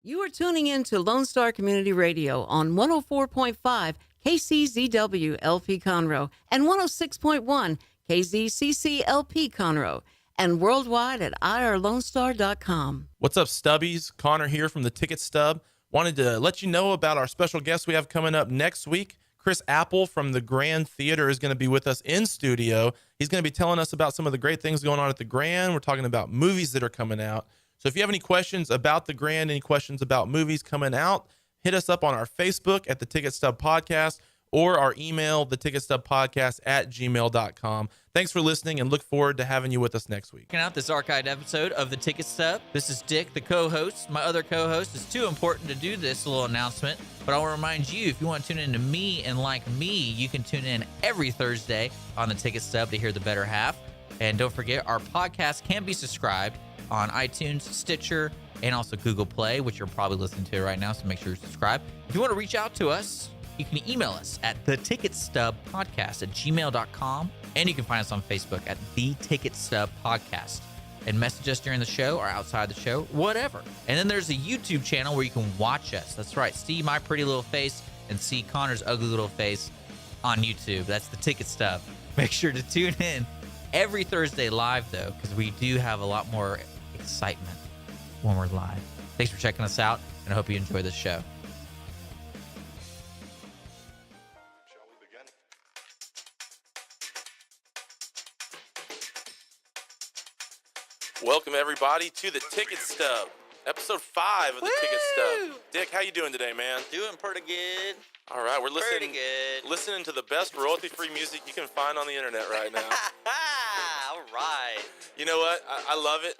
You are tuning in to Lone Star Community Radio on 104.5 KCZW LP Conroe and 106.1 KZCC LP Conroe and worldwide at irlonestar.com. What's up, Stubbies? Connor here from the Ticket Stub. Wanted to let you know about our special guest we have coming up next week. Chris Apple from the Grand Theater is going to be with us in studio. He's going to be telling us about some of the great things going on at the Grand. We're talking about movies that are coming out. So if you have any questions about the Grand, any questions about movies coming out, hit us up on our Facebook at the Ticket Stub Podcast or our email, theticketstubpodcast@gmail.com. Thanks for listening and look forward to having you with us next week. Checking out this archived episode of the Ticket Stub. This is Dick, the co-host. My other co-host is too important to do this little announcement, but I'll remind you, if you want to tune in to me and like me, you can tune in every Thursday on the Ticket Stub to hear the better half. And don't forget, our podcast can be subscribed on iTunes, Stitcher, and also Google Play, which you're probably listening to right now, so make sure you subscribe. If you want to reach out to us, you can email us at theticketstubpodcast@gmail.com, and you can find us on Facebook at The Ticket Stub Podcast. And message us during the show or outside the show, whatever. And then there's a YouTube channel where you can watch us. That's right, see my pretty little face and see Connor's ugly little face on YouTube. That's The Ticket Stub. Make sure to tune in every Thursday live, though, because we do have a lot more excitement when we're live. Thanks for checking us out, and I hope you enjoy this show. Welcome, everybody, to the Ticket Stub, episode 5 of the Ticket Stub. Dick, how you doing today, man? Doing pretty good. All right, we're Pretty listening good. to the best royalty-free music you can find on the internet right now. All right. You know what? I love it.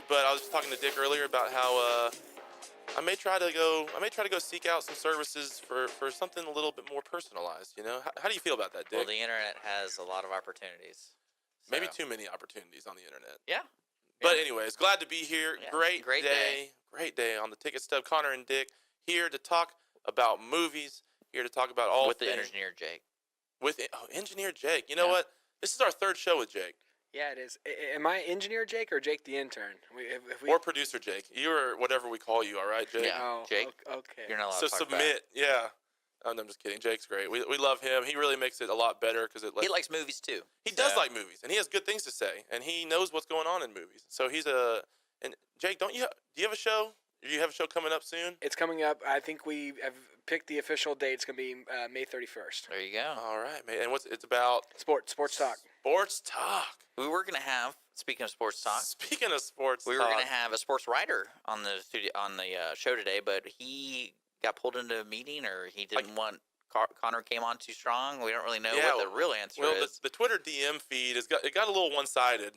But I was just talking to Dick earlier about how I may try to go seek out some services for something a little bit more personalized. You know, how do you feel about that, Dick? Well, the internet has a lot of opportunities. Maybe too many opportunities on the internet. Yeah. But anyways, glad to be here. Yeah, Great day. Great day on the Ticket Stub. Connor and Dick here to talk about movies. Here to talk about all With the things. engineer, Jake. Engineer Jake. You know Yeah. what? This is our 3rd show with Jake. Yeah, it is. Am I engineer Jake or Jake the intern? If we... Or producer Jake. You or whatever we call you, all right, Jake? Yeah. Oh, Jake? Okay. You're not allowed So to talk submit. Yeah. Oh, no, I'm just kidding. Jake's great. We love him. He really makes it a lot better because He likes movies, too. He does like movies, and he has good things to say, and he knows what's going on in movies. So and Jake, do you have a show? Do you have a show coming up soon? It's coming up. I think we have picked the official date. It's going to be May 31st. There you go. All right, man. And it's about? Sports talk. Sports talk. We were going to have, speaking of sports talk, Speaking of sports we talk. were going to have a sports writer on the show today, but he got pulled into a meeting, or he didn't want Connor came on too strong. We don't really know what the real answer is. The Twitter DM feed it got a little one-sided.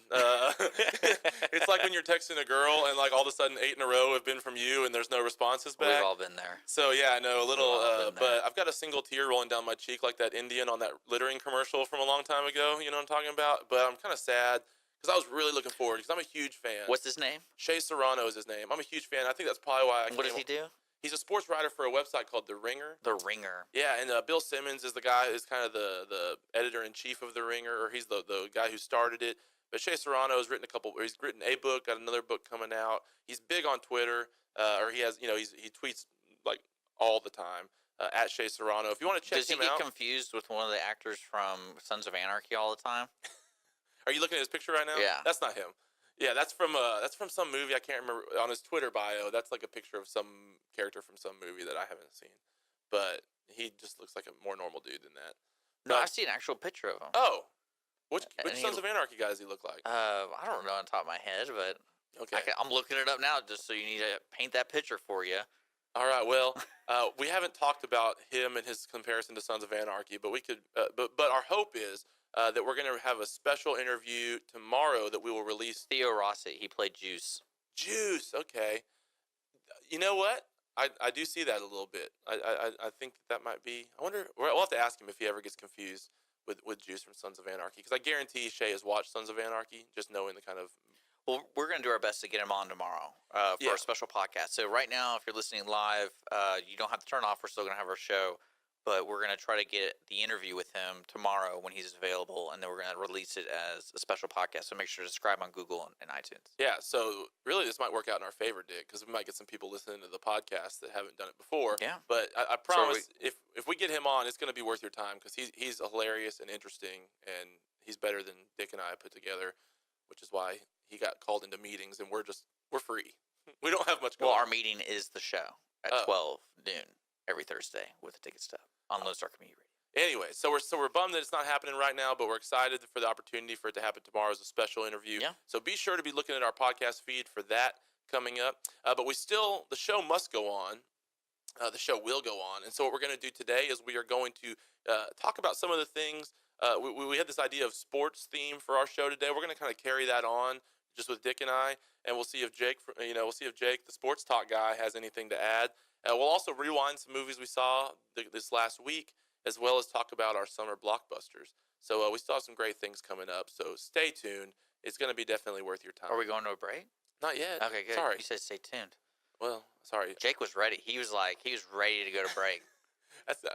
It's like when you're texting a girl and like all of a sudden 8 in a row have been from you and there's no responses back. We've all been there. So yeah, I know a little, We've all been there. but I've got a single tear rolling down my cheek like that Indian on that littering commercial from a long time ago. You know what I'm talking about? But I'm kind of sad because I was really looking forward because I'm a huge fan. What's his name? Shea Serrano is his name. I'm a huge fan. I think that's probably why. What does he do? He's a sports writer for a website called The Ringer. The Ringer. Yeah, and Bill Simmons is the guy who's kind of the editor-in-chief of The Ringer, or he's the guy who started it. But Shea Serrano has written he's written a book, got another book coming out. He's big on Twitter, or he has, he tweets like all the time at Shea Serrano. If you want to check him out. Does he get confused with one of the actors from Sons of Anarchy all the time? Are you looking at his picture right now? Yeah. That's not him. Yeah, that's from some movie I can't remember. On his Twitter bio, that's like a picture of some character from some movie that I haven't seen. But he just looks like a more normal dude than that. No, I see an actual picture of him. Oh, which And Sons of Anarchy guy does he look like? I don't know on top of my head, but Okay. I'm looking it up now just so you need to paint that picture for you. All right. Well, we haven't talked about him and his comparison to Sons of Anarchy, but we could. But our hope is that we're going to have a special interview tomorrow that we will release. Theo Rossi, he played Juice. Juice. Okay. You know what? I do see that a little bit. I think that might be. I wonder. We'll have to ask him if he ever gets confused with Juice from Sons of Anarchy, because I guarantee Shay has watched Sons of Anarchy, just knowing the kind of. Well, we're going to do our best to get him on tomorrow for a special podcast. So right now, if you're listening live, you don't have to turn off. We're still going to have our show. but we're going to try to get the interview with him tomorrow when he's available, and then we're going to release it as a special podcast. So make sure to subscribe on Google and iTunes. Yeah, so really this might work out in our favor, Dick, because we might get some people listening to the podcast that haven't done it before. Yeah. But I promise, if we get him on, it's going to be worth your time, because he's hilarious and interesting, and he's better than Dick and I put together, which is why he got called into meetings, and we're free. We don't have much going on. Well, our meeting is the show at 12 noon every Thursday with the Ticket Stub on Lone Star Community Radio. Anyway, so we're bummed that it's not happening right now, but we're excited for the opportunity for it to happen tomorrow as a special interview. Yeah. So be sure to be looking at our podcast feed for that coming up. But the show must go on. The show will go on. And so what we're going to do today is we are going to talk about some of the things. We had this idea of sports theme for our show today. We're going to kind of carry that on just with Dick and I, and we'll see if Jake, the sports talk guy, has anything to add. We'll also rewind some movies we saw this last week, as well as talk about our summer blockbusters. So we still have some great things coming up. So stay tuned. It's going to be definitely worth your time. Are we going to a break? Not yet. Okay, good. Sorry. You said stay tuned. Well, sorry. Jake was ready. He was ready to go to break.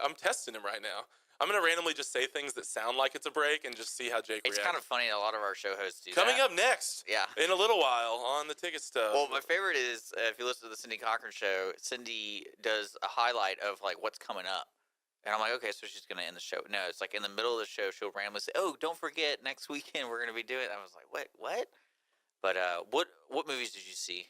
I'm testing him right now. I'm going to randomly just say things that sound like it's a break and just see how Jake reacts. It's kind of funny that a lot of our show hosts do Coming that. up next, Yeah. in a little while on the Ticket Stub. Well, my favorite is if you listen to the Cindy Cochran show, Cindy does a highlight of what's coming up. And I'm like, okay, so she's going to end the show. No, it's like in the middle of the show, she'll randomly say, oh, don't forget, next weekend we're going to be doing it. I was like, what? But what movies did you see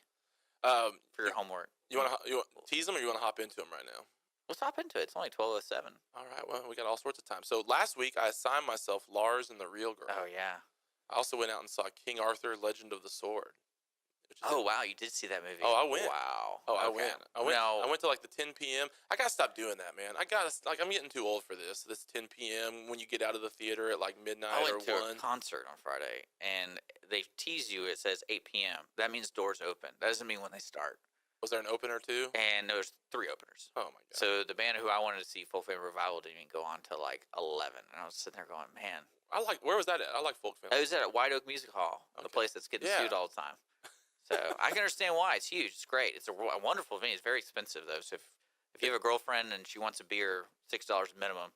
for your homework? You want to tease them, or you want to hop into them right now? Let's hop into it. It's only 12:07. All right, well, we got all sorts of time. So last week, I assigned myself Lars and the Real Girl. Oh, yeah. I also went out and saw King Arthur, Legend of the Sword. Oh, wow, you did see that movie. Oh, I went. Wow. Oh, Okay. I went to like the 10 p.m. I got to stop doing that, man. I'm getting too old for this. This 10 p.m. when you get out of the theater at like midnight I or went to 1. a concert on Friday, and they tease you. It says 8 p.m. That means doors open. That doesn't mean when they start. Was there an opener too? And there was 3 openers. Oh, my God. So the band who I wanted to see, Full Family Revival, didn't even go on till like 11. And I was sitting there going, man. Where was that at? I like Folk Family. It was at White Oak Music Hall, the place that's getting sued all the time. So I can understand why. It's huge. It's great. It's a wonderful venue. It's very expensive, though. So if you have a girlfriend and she wants a beer, $6 minimum.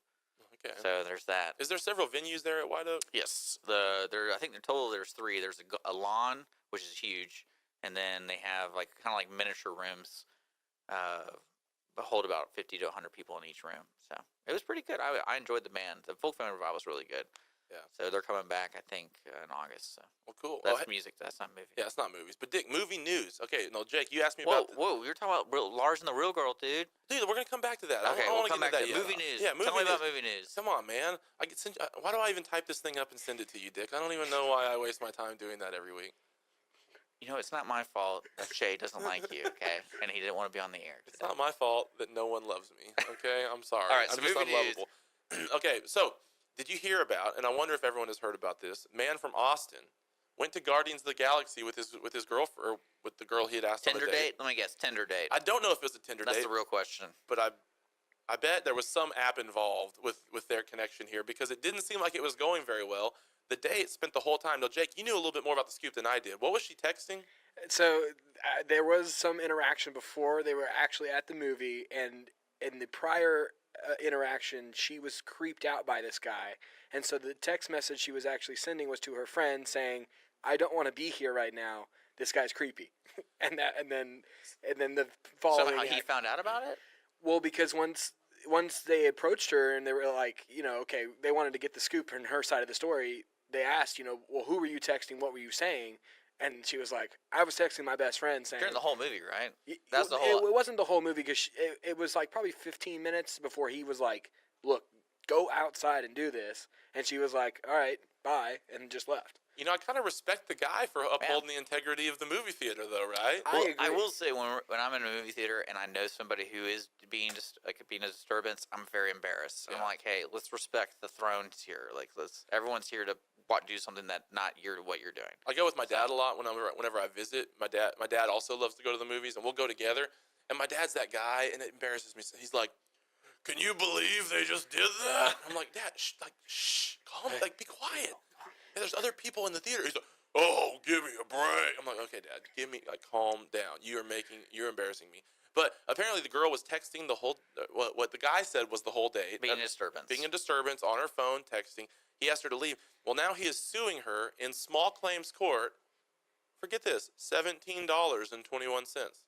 Okay. So there's that. Is there several venues there at White Oak? Yes. I think in total there's 3. There's a lawn, which is huge. And then they have kind of miniature rooms. Hold about 50 to 100 people in each room. So it was pretty good. I enjoyed the band. The Folk Family Revival was really good. Yeah. So they're coming back, I think, in August. So. Well, cool. That's music. That's not movie. Yeah, it's not movies. But Dick, movie news. Okay, no, Jake, you asked me Whoa, about. We were talking about Lars and the Real Girl, dude. Dude, we're gonna come back to that. Okay, we'll come back to movie news. Yeah, movie Tell me news. about movie news. Come on, man. Why do I even type this thing up and send it to you, Dick? I don't even know why I waste my time doing that every week. You know, it's not my fault that Shay doesn't like you, okay? And he didn't want to be on the air today. It's not my fault that no one loves me, okay? I'm sorry. All right, so I'm just movie news. unlovable. Okay, so did you hear about, and I wonder if everyone has heard about this, man from Austin went to Guardians of the Galaxy with his girlfriend, or with the girl he had asked Tinder on a date. date? Let me guess, Tinder date. I don't know if it was a Tinder date. That's the real question. But I bet there was some app involved with their connection here, because it didn't seem like it was going very well. The date spent the whole time. Now, Jake, you knew a little bit more about the scoop than I did. What was she texting? So there was some interaction before they were actually at the movie, and in the prior interaction, she was creeped out by this guy. And so the text message she was actually sending was to her friend saying, I don't want to be here right now. This guy's creepy. and then the following... Somehow he found out about it? Well, because once they approached her and they were like, okay, they wanted to get the scoop on her side of the story, they asked, well, who were you texting? What were you saying? And she was like, I was texting my best friend saying... During the whole movie, right? That's the whole... It wasn't the whole movie, because it was probably 15 minutes before he was like, look, go outside and do this. And she was like, all right, bye, and just left. I kind of respect the guy for upholding the integrity of the movie theater, though, right? Well, I will say when I'm in a movie theater and I know somebody who is being a disturbance, I'm very embarrassed. Yeah. I'm like, hey, let's respect the thrones here. Everyone's here to do something that not what you're doing. I go with my dad a lot whenever I visit. My dad also loves to go to the movies, and we'll go together. And my dad's that guy, and it embarrasses me. He's like, "Can you believe they just did that?" I'm like, "Dad, shh, calm, be quiet. And there's other people in the theater." He's like, "Oh, give me a break." I'm like, "Okay, Dad, calm down. You're embarrassing me." But apparently the girl was texting the whole, what the guy said was the whole date. Being a disturbance. Being a disturbance on her phone, texting. He asked her to leave. Well, now he is suing her in small claims court. Forget this, $17.21.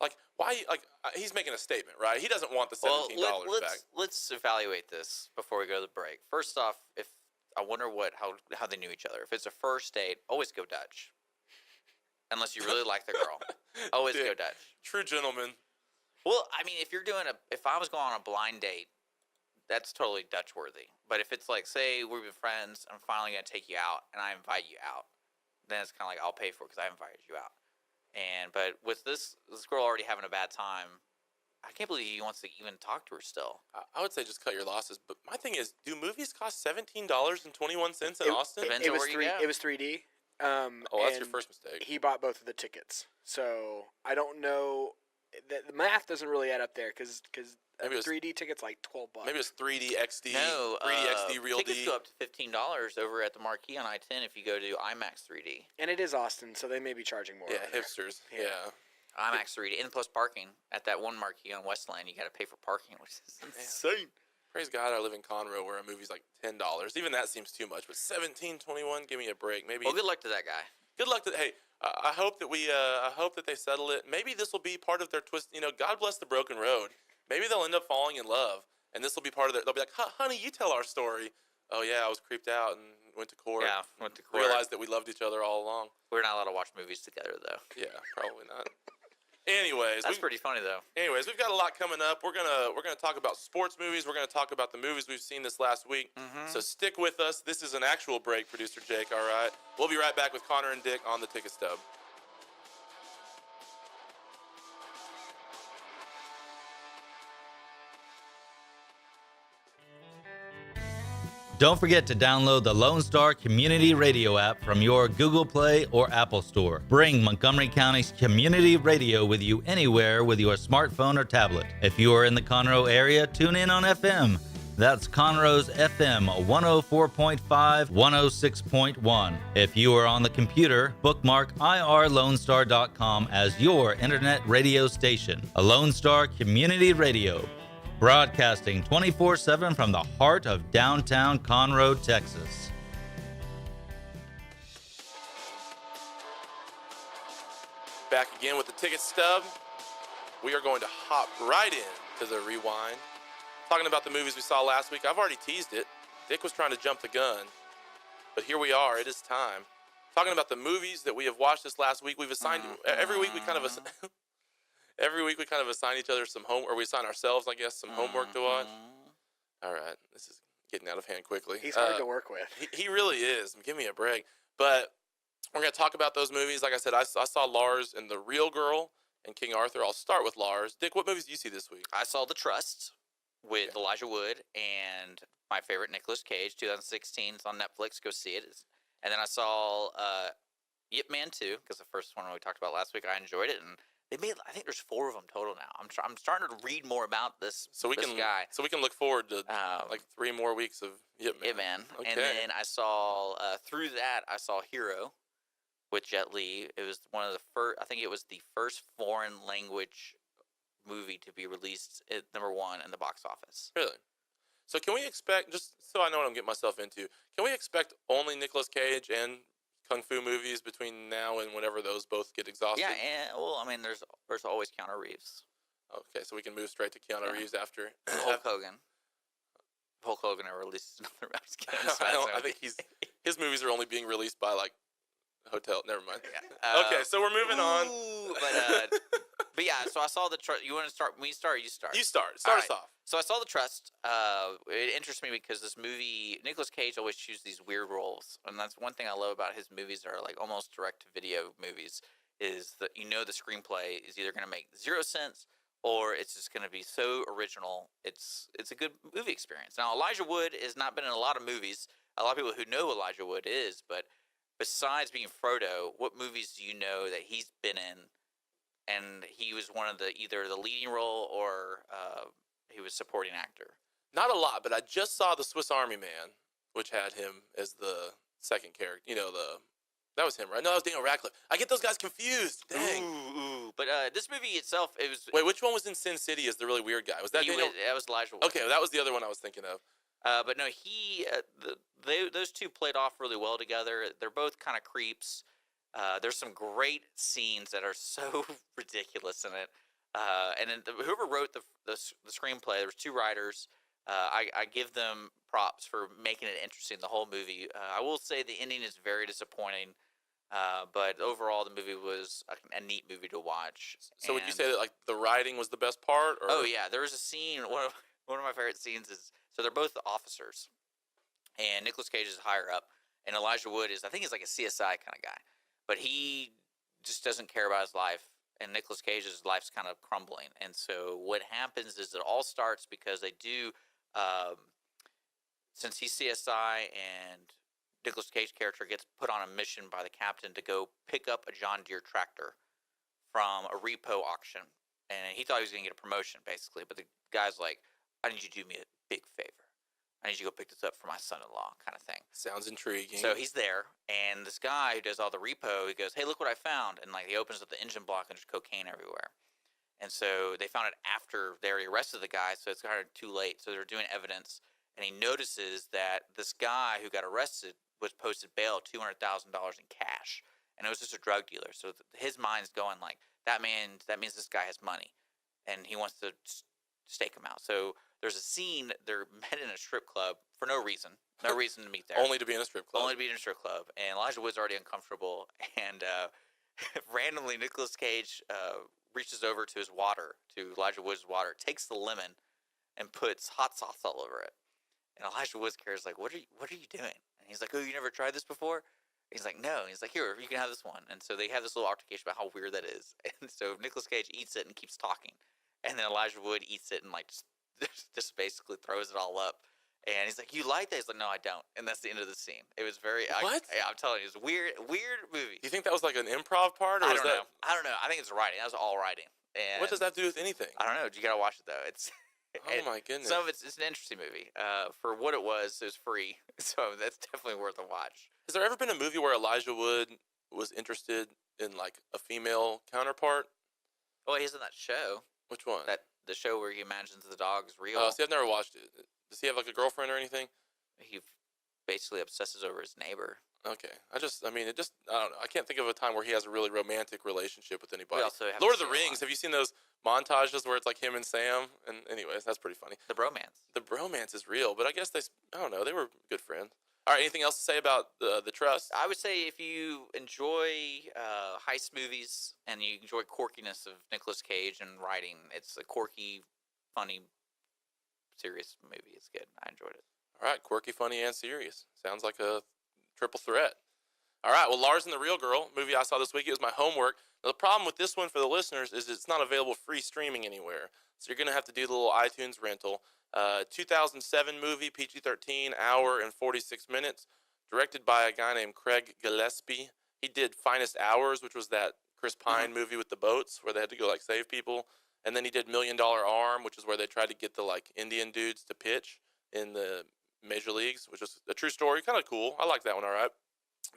Like, why? Like, he's making a statement, right? He doesn't want the $17 back. Let's evaluate this before we go to the break. First off, I wonder how they knew each other. If it's a first date, always go Dutch. Unless you really like the girl, always go Dutch. True gentleman. Well, I mean, if I was going on a blind date, that's totally Dutch worthy. But if it's like, say we've been friends, I'm finally gonna take you out, and I invite you out, then it's kind of like I'll pay for it because I invited you out. But with this girl already having a bad time, I can't believe he wants to even talk to her still. I would say just cut your losses. But my thing is, do movies cost $17.21 in Austin? Depends on where you go. It was 3D. That's your first mistake. He bought both of the tickets, so I don't know. The math doesn't really add up there because Maybe it was 3D tickets like $12. Maybe it's 3D XD. No, 3D XD Real tickets D. go up to $15 over at the Marquee on I-10 if you go to IMAX 3D. And it is Austin, so they may be charging more. Yeah, over there. hipsters. Yeah. Yeah. IMAX 3D, and plus parking at that one Marquee on Westland. You got to pay for parking, which is insane. Praise God, I live in Conroe where a movie's like $10. Even that seems too much. But $17.21, give me a break. Maybe. Well, good luck to that guy. Good luck to. Hey, I hope that I hope that they settle it. Maybe this will be part of their twist. You know, God bless the broken road. Maybe they'll end up falling in love, and this will be part of their. They'll be like, honey, you tell our story. Oh yeah, I was creeped out and went to court. Yeah, went to court. Realized that we loved each other all along. We're not allowed to watch movies together, though. Yeah, probably not. Anyways, That's pretty funny, though. Anyways, we've got a lot coming up. We're gonna talk about sports movies. We're gonna talk about the movies we've seen this last week. So stick with us. This is an actual break, producer Jake. All right, we'll be right back with Connor and Dick on the Ticket Stub. Don't forget to download the Lone Star Community Radio app from your Google Play or Apple Store. Bring Montgomery County's community radio with you anywhere with your smartphone or tablet. If you are in the Conroe area, tune in on FM. That's Conroe's FM 104.5, 106.1. If you are on the computer, bookmark irlonestar.com as your internet radio station. A Lone Star Community Radio. Broadcasting 24/7 from the heart of downtown Conroe, Texas. Back again with the Ticket Stub. We are going to hop right in to the rewind. Talking about the movies we saw last week. I've already teased it. Dick was trying to jump the gun. But here we are. It is time. Talking about the movies that we have watched this last week. We've assigned every week we kind of assign each other some or we assign ourselves, I guess, some homework to watch. All right, this is getting out of hand quickly. He's hard to work with. He really is. Give me a break. But we're going to talk about those movies. Like I said, I saw Lars and The Real Girl and King Arthur. I'll start with Lars. Dick, what movies did you see this week? I saw The Trust with Elijah Wood and my favorite Nicolas Cage, 2016. It's on Netflix. Go see it. And then I saw Yip Man 2, because the first one we talked about last week, I enjoyed it. And they made, I think there's 4 of them total now. I'm starting to read more about this guy. So we can look forward to like 3 more weeks of Yip Man. Yip Man. Okay. And then I saw, through that, I saw Hero with Jet Li. It was one of the first, I think it was the first foreign language movie to be released at #1 in the box office. Really? So can we expect, just so I know what I'm getting myself into, can we expect only Nicolas Cage and Kung Fu movies between now and whenever those both get exhausted? Yeah, and well, I mean, there's always Keanu Reeves. Okay, so we can move straight to Keanu Reeves after Hulk Hogan. Hulk Hogan never released another. I'm just kidding. I think his movies are only being released by like hotel. Never mind. Yeah. Okay, so we're moving on. But yeah, so I saw The Trust. You want to start? When you start, you start. You start. Start us off. So I saw The Trust. It interests me because this movie, Nicolas Cage always chooses these weird roles, and that's one thing I love about his movies. Are like almost direct-to-video movies. Is that the screenplay is either going to make 0 sense or it's just going to be so original. It's a good movie experience. Now Elijah Wood has not been in a lot of movies. A lot of people who know Elijah Wood is, but besides being Frodo, what movies do you know that he's been in? And he was one of either the leading role or he was supporting actor. Not a lot, but I just saw The Swiss Army Man, which had him as the second character. You know, That was him, right? No, that was Daniel Radcliffe. I get those guys confused. Dang. Ooh. But this movie itself, it was. Wait, which one was in Sin City as the really weird guy? Was that Daniel? That was Elijah Wood. Okay, that was the other one I was thinking of. But no, those two played off really well together. They're both kind of creeps. There's some great scenes that are so ridiculous in it. And then whoever wrote the screenplay, there was two writers. I give them props for making it interesting, the whole movie. I will say the ending is very disappointing, but overall the movie was a neat movie to watch. So would you say that like the writing was the best part? Or? Oh yeah, there was a scene. One of my favorite scenes is, so they're both officers, and Nicolas Cage is higher up, and Elijah Wood is, I think he's like a CSI kind of guy, but he just doesn't care about his life. And Nicolas Cage's life's kind of crumbling. And so what happens is it all starts because they do, since he's CSI and Nicolas Cage character gets put on a mission by the captain to go pick up a John Deere tractor from a repo auction. And he thought he was going to get a promotion, basically. But the guy's like, I need you to do me a big favor. I need you to go pick this up for my son-in-law, kind of thing. Sounds intriguing. So he's there, and this guy who does all the repo, he goes, hey, look what I found. And like he opens up the engine block, and there's cocaine everywhere. And so they found it after they already arrested the guy, so it's kind of too late. So they're doing evidence, and he notices that this guy who got arrested was posted bail $200,000 in cash, and it was just a drug dealer. So his mind's going like, that means this guy has money, and he wants to stake him out. So there's a scene, they're met in a strip club for no reason to meet there. Only to be in a strip club. Only to be in a strip club. And Elijah Wood's already uncomfortable, and randomly Nicolas Cage reaches over to Elijah Wood's water, takes the lemon, and puts hot sauce all over it. And Elijah Wood's character is like, what are you doing? And he's like, oh, you never tried this before? He's like, no. He's like, here, you can have this one. And so they have this little altercation about how weird that is. And so Nicolas Cage eats it and keeps talking. And then Elijah Wood eats it and like just basically throws it all up. And he's like, you like that? He's like, no, I don't. And that's the end of the scene. It was very... What? I'm telling you, it was a weird movie. Do you think that was like an improv part? Or I don't know. I don't know. I think it's writing. That was all writing. And what does that do with anything? I don't know. You got to watch it, though. Oh, my goodness. Some of it's an interesting movie. For what it was free. So that's definitely worth a watch. Has there ever been a movie where Elijah Wood was interested in like a female counterpart? Well, he's in that show. Which one? The show where he imagines the dog is real. Oh, see, I've never watched it. Does he have like a girlfriend or anything? He basically obsesses over his neighbor. Okay. I don't know. I can't think of a time where he has a really romantic relationship with anybody. We also have Lord of the Rings, have you seen those montages where it's like him and Sam? And anyways, that's pretty funny. The bromance. The bromance is real, but I guess I don't know, they were good friends. All right, anything else to say about the Trust? I would say if you enjoy heist movies and you enjoy quirkiness of Nicolas Cage and writing, it's a quirky, funny, serious movie. It's good. I enjoyed it. All right, quirky, funny, and serious. Sounds like a triple threat. All right, well, Lars and the Real Girl, movie I saw this week, it was my homework. Now, the problem with this one for the listeners is it's not available free streaming anywhere. So you're going to have to do the little iTunes rental. 2007 movie, PG-13, hour and 46 minutes, directed by a guy named Craig Gillespie. He did Finest Hours, which was that Chris Pine movie with the boats where they had to go like save people. And then he did $1 Million Arm, which is where they tried to get the like Indian dudes to pitch in the major leagues, which is a true story. Kind of cool. I like that one, all right.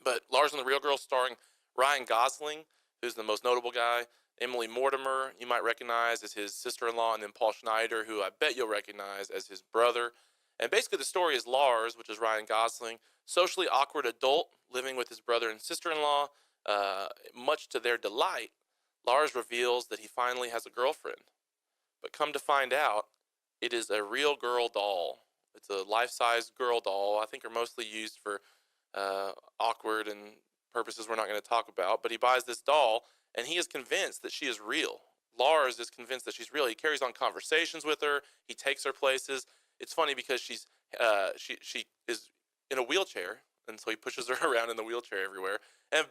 But Lars and the Real Girl, starring Ryan Gosling, who's the most notable guy. Emily Mortimer, you might recognize as his sister-in-law, and then Paul Schneider, who I bet you'll recognize as his brother. And basically the story is Lars, which is Ryan Gosling, socially awkward adult living with his brother and sister-in-law. Much to their delight, Lars reveals that he finally has a girlfriend. But come to find out, it is a real girl doll. It's a life-size girl doll. I think are mostly used for awkward and purposes we're not going to talk about. But he buys this doll, and he is convinced that she is real. Lars is convinced that she's real. He carries on conversations with her. He takes her places. It's funny because she is in a wheelchair, and so he pushes her around in the wheelchair everywhere. And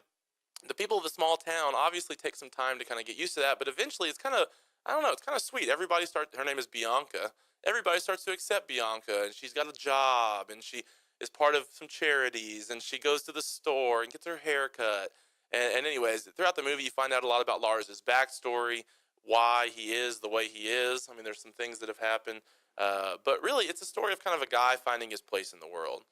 the people of the small town obviously take some time to kind of get used to that, but eventually it's kind of, I don't know, it's kind of sweet. Her name is Bianca. Everybody starts to accept Bianca, and she's got a job, and she is part of some charities, and she goes to the store and gets her hair cut. And anyways, throughout the movie, you find out a lot about Lars's backstory, why he is the way he is. I mean, there's some things that have happened. But really, it's a story of kind of a guy finding his place in the world.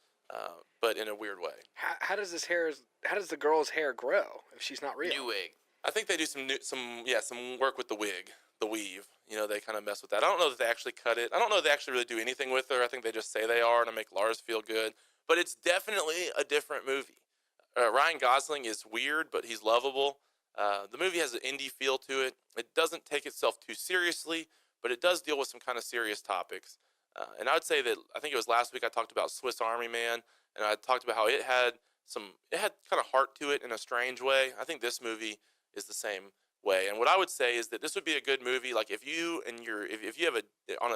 but in a weird way. How does the girl's hair grow if she's not real? New wig. I think they do some work with the wig, the weave. You know, they kind of mess with that. I don't know that they actually cut it. I don't know that they actually really do anything with her. I think they just say they are to make Lars feel good. But it's definitely a different movie. Ryan Gosling is weird, but he's lovable. The movie has an indie feel to it. It doesn't take itself too seriously, but it does deal with some kind of serious topics. And I would say that I think it was last week I talked about Swiss Army Man, and I talked about how it had kind of heart to it in a strange way. I think this movie is the same way. And what I would say is that this would be a good movie. Like if you have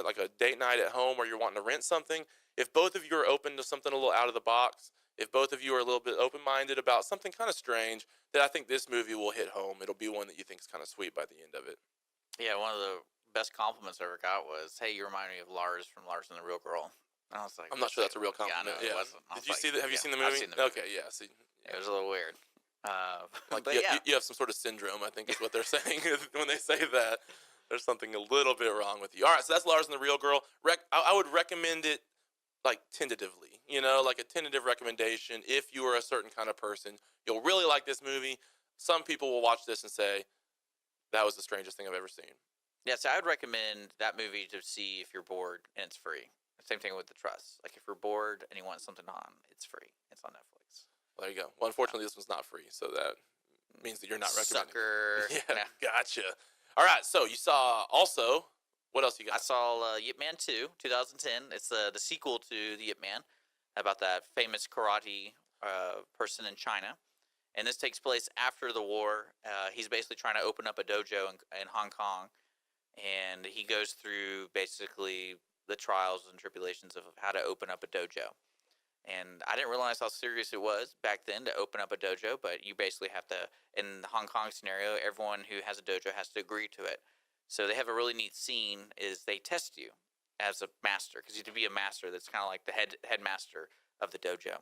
like a date night at home where you're wanting to rent something, if both of you are open to something a little out of the box, if both of you are a little bit open-minded about something kind of strange, then I think this movie will hit home. It'll be one that you think is kind of sweet by the end of it. Yeah, one of the best compliments I ever got was, "Hey, you remind me of Lars from Lars and the Real Girl." And I was like, I'm not sure that's a real compliment. Yeah, I know, it wasn't. Did you see that? Have you seen the movie? I've seen the movie. Okay, yeah. See, It was a little weird. like but you have some sort of syndrome, I think is what they're saying when they say that. There's something a little bit wrong with you. All right, so that's Lars and the Real Girl. I would recommend it like tentatively, like a tentative recommendation. If you are a certain kind of person, you'll really like this movie. Some people will watch this and say, that was the strangest thing I've ever seen. Yeah, so I would recommend that movie to see if you're bored and it's free. Same thing with The Trust. Like if you're bored and you want something on, it's free. It's on Netflix. There you go. Well, unfortunately, this one's not free, so that means that you're not recommending. Sucker. Yeah, gotcha. All right, so you saw also, what else you got? I saw Yip Man 2, 2010. It's the sequel to the Yip Man, about that famous karate person in China. And this takes place after the war. He's basically trying to open up a dojo in Hong Kong. And he goes through basically the trials and tribulations of how to open up a dojo. And I didn't realize how serious it was back then to open up a dojo, but you basically have to, in the Hong Kong scenario, everyone who has a dojo has to agree to it. So they have a really neat scene is they test you as a master, because you have to be a master that's kind of like the headmaster of the dojo.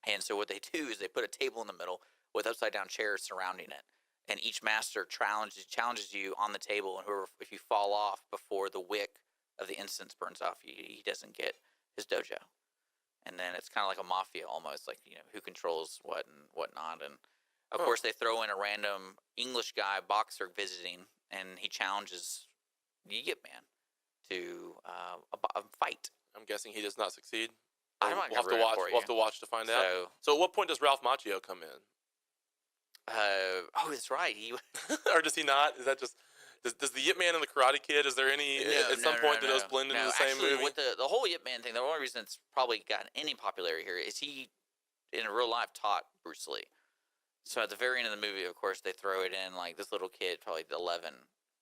And so what they do is they put a table in the middle with upside down chairs surrounding it. And each master challenges you on the table, and whoever, if you fall off before the wick of the incense burns off, he doesn't get his dojo. And then it's kind of like a mafia almost, like, who controls what and whatnot. And of course they throw in a random English guy, boxer, visiting, and he challenges the Yip Man to a fight. I'm guessing he does not succeed. I'm not We'll have to watch to find out. So at what point does Ralph Macchio come in? That's right. Or does he not? Is that just does the Yip Man and the Karate Kid? Is there any at some point do those blend into the same movie? With the whole Yip Man thing, the only reason it's probably gotten any popularity here is he, in real life, taught Bruce Lee. So at the very end of the movie, of course, they throw it in like this little kid, probably 11.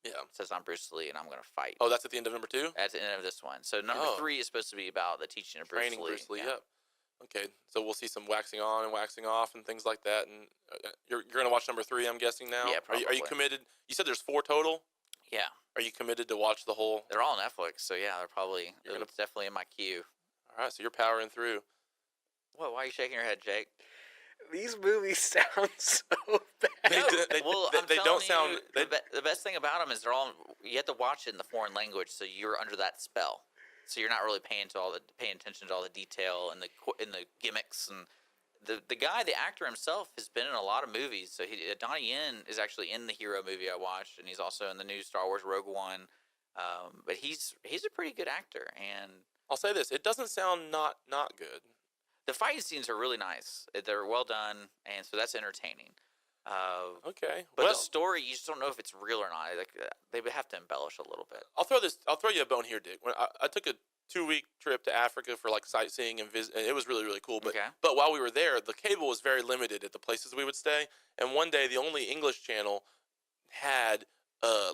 Yeah. Says, "I'm Bruce Lee and I'm going to fight." Oh, that's at the end of number 2? At the end of this one. So number 3 is supposed to be about the teaching of Training Bruce Lee. Yep. Okay, so we'll see some waxing on and waxing off and things like that. And you're going to watch number 3, I'm guessing now? Yeah, probably. Are you committed? You said there's 4 total? Yeah. Are you committed to watch the whole? They're all on Netflix, so yeah, it's definitely in my queue. All right, so you're powering through. What? Why are you shaking your head, Jake? These movies sound so bad. They don't sound. The best thing about them is you have to watch it in the foreign language, so you're under that spell. So you're not really paying attention to all the detail and the gimmicks, and the actor himself has been in a lot of movies. So Donnie Yen is actually in the Hero movie I watched, and he's also in the new Star Wars Rogue One. But he's a pretty good actor, and I'll say this: it doesn't sound not good. The fighting scenes are really nice. They're well done, and so that's entertaining. Okay, but the story, you just don't know if it's real or not. Like they would have to embellish a little bit. I'll throw you a bone here, Dick. When I took a 2-week trip to Africa for like sightseeing and visit, and it was really, really cool. But while we were there, the cable was very limited at the places we would stay. And one day, the only English channel had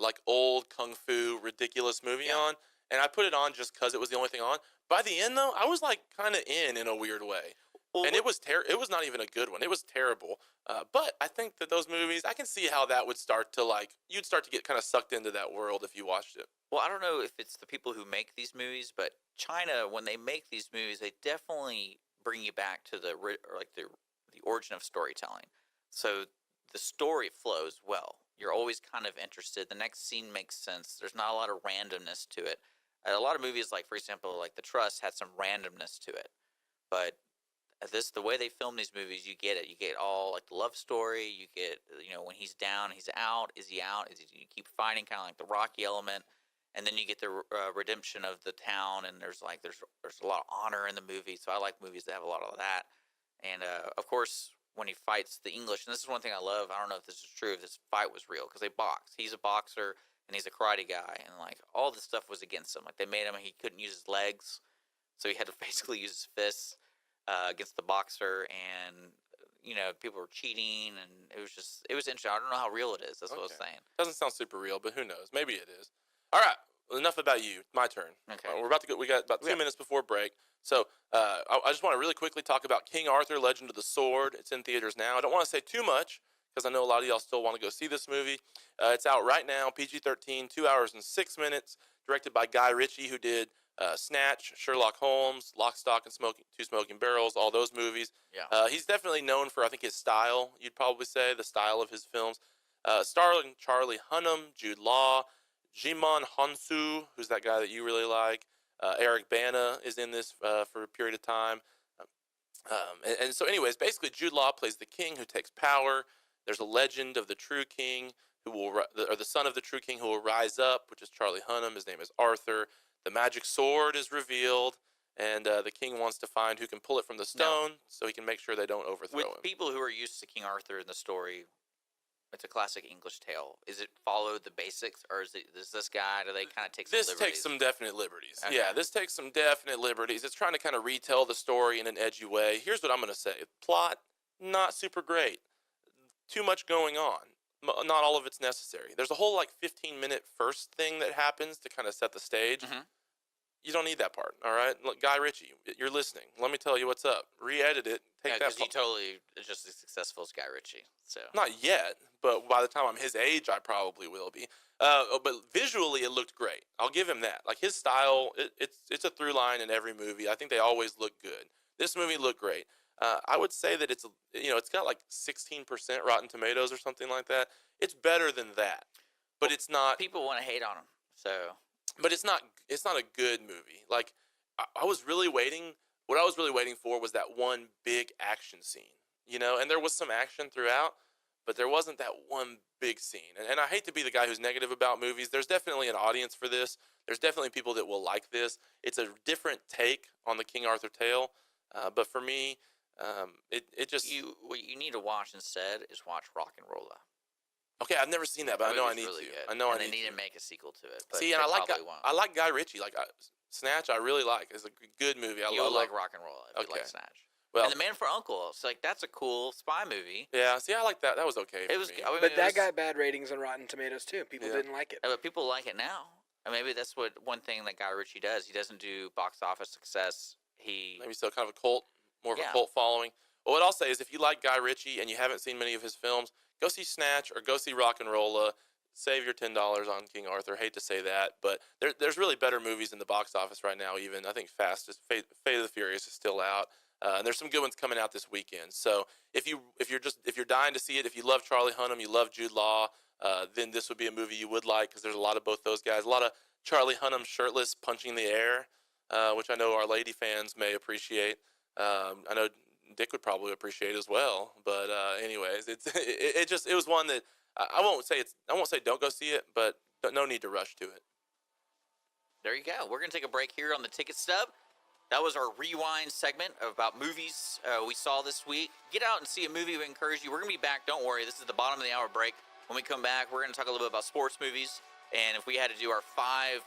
like old kung fu ridiculous movie on, and I put it on just because it was the only thing on. By the end, though, I was like kind of in a weird way. Well, and it was not even a good one. It was terrible. But I think that those movies, I can see how that would start to you'd start to get kind of sucked into that world if you watched it. Well, I don't know if it's the people who make these movies, but China, when they make these movies, they definitely bring you back to the origin of storytelling. So the story flows well. You're always kind of interested. The next scene makes sense. There's not a lot of randomness to it. A lot of movies, like for example, like The Trust, had some randomness to it, but the way they film these movies, you get it. You get all like the love story. You get when he's down, he's out. Is he out? You keep fighting, kind of like the Rocky element, and then you get the redemption of the town. And there's a lot of honor in the movie. So I like movies that have a lot of that. And of course, when he fights the English, and this is one thing I love. I don't know if this is true, if this fight was real, because they box. He's a boxer and he's a karate guy, and like all this stuff was against him. Like they made him, he couldn't use his legs, so he had to basically use his fists against the boxer, and people were cheating, and it was interesting. I don't know how real it is. That's what I was saying. Doesn't sound super real, but who knows? Maybe it is. All right, enough about you. My turn. Okay. We're about to go. We got about 2 minutes before break. So I just want to really quickly talk about King Arthur: Legend of the Sword. It's in theaters now. I don't want to say too much because I know a lot of y'all still want to go see this movie. It's out right now, PG-13, 2 hours and 6 minutes, directed by Guy Ritchie, who did Snatch, Sherlock Holmes, Lock, Stock, and Two Smoking Barrels, all those movies. Yeah. He's definitely known for, I think, his style, you'd probably say, the style of his films. Starring Charlie Hunnam, Jude Law, Jimon Honsu, who's that guy that you really like. Eric Bana is in this for a period of time. And so anyways, basically Jude Law plays the king who takes power. There's a legend of the true king or the son of the true king who will rise up, which is Charlie Hunnam. His name is Arthur. The magic sword is revealed, and the king wants to find who can pull it from the stone so he can make sure they don't overthrow him. With people who are used to King Arthur in the story, it's a classic English tale. Is it follow the basics, or is this guy, do they kind of take some liberties? This takes some definite liberties. Okay. Yeah, this takes some definite liberties. It's trying to kind of retell the story in an edgy way. Here's what I'm going to say. Plot, not super great. Too much going on. Not all of it's necessary. There's a whole 15-minute first thing that happens to kind of set the stage. Mm-hmm. You don't need that part, all right? Look, Guy Ritchie, you're listening. Let me tell you what's up. Re-edit it. Take that because he totally is just as successful as Guy Ritchie. So not yet, but by the time I'm his age, I probably will be. But visually, it looked great. I'll give him that. Like his style, it's a through line in every movie. I think they always look good. This movie looked great. I would say that it's got 16% Rotten Tomatoes or something like that. It's better than that, but it's not. People want to hate on him, so. But it's not a good movie. Like I was really waiting. What I was really waiting for was that one big action scene, and there was some action throughout, but there wasn't that one big scene. And I hate to be the guy who's negative about movies. There's definitely an audience for this. There's definitely people that will like this. It's a different take on the King Arthur tale, but for me. It just What you need to watch instead is watch Rock and Rolla. Okay, I've never seen that, but I know I need really to. Good. I know and I they need need to to make a sequel to it. But see, and I like Guy Ritchie. Snatch, I really like. It's a good movie. You'll like Rock and Rolla if you like Snatch. Well, and The Man for Uncle. It's that's a cool spy movie. Yeah, see, I like that. That was okay. It was, me. But that got bad ratings on Rotten Tomatoes too. People didn't like it. But people like it now. And maybe that's one thing that Guy Ritchie does. He doesn't do box office success. Maybe still kind of a cult, more of a cult following. Well, what I'll say is if you like Guy Ritchie and you haven't seen many of his films, go see Snatch or go see Rock and Rolla. Save your $10 on King Arthur. Hate to say that, but there's really better movies in the box office right now. Even I think Fate of the Furious is still out, and there's some good ones coming out this weekend. So if you're dying to see it, if you love Charlie Hunnam, you love Jude Law, then this would be a movie you would like because there's a lot of both those guys. A lot of Charlie Hunnam shirtless punching the air, which I know our lady fans may appreciate. I know Dick would probably appreciate as well. But anyways, it was one that I won't say don't go see it, but no need to rush to it. There you go. We're gonna take a break here on the Ticket Stub. That was our rewind segment about movies we saw this week. Get out and see a movie. We encourage you. We're gonna be back. Don't worry. This is the bottom of the hour break. When we come back, we're gonna talk a little bit about sports movies, and if we had to do our 5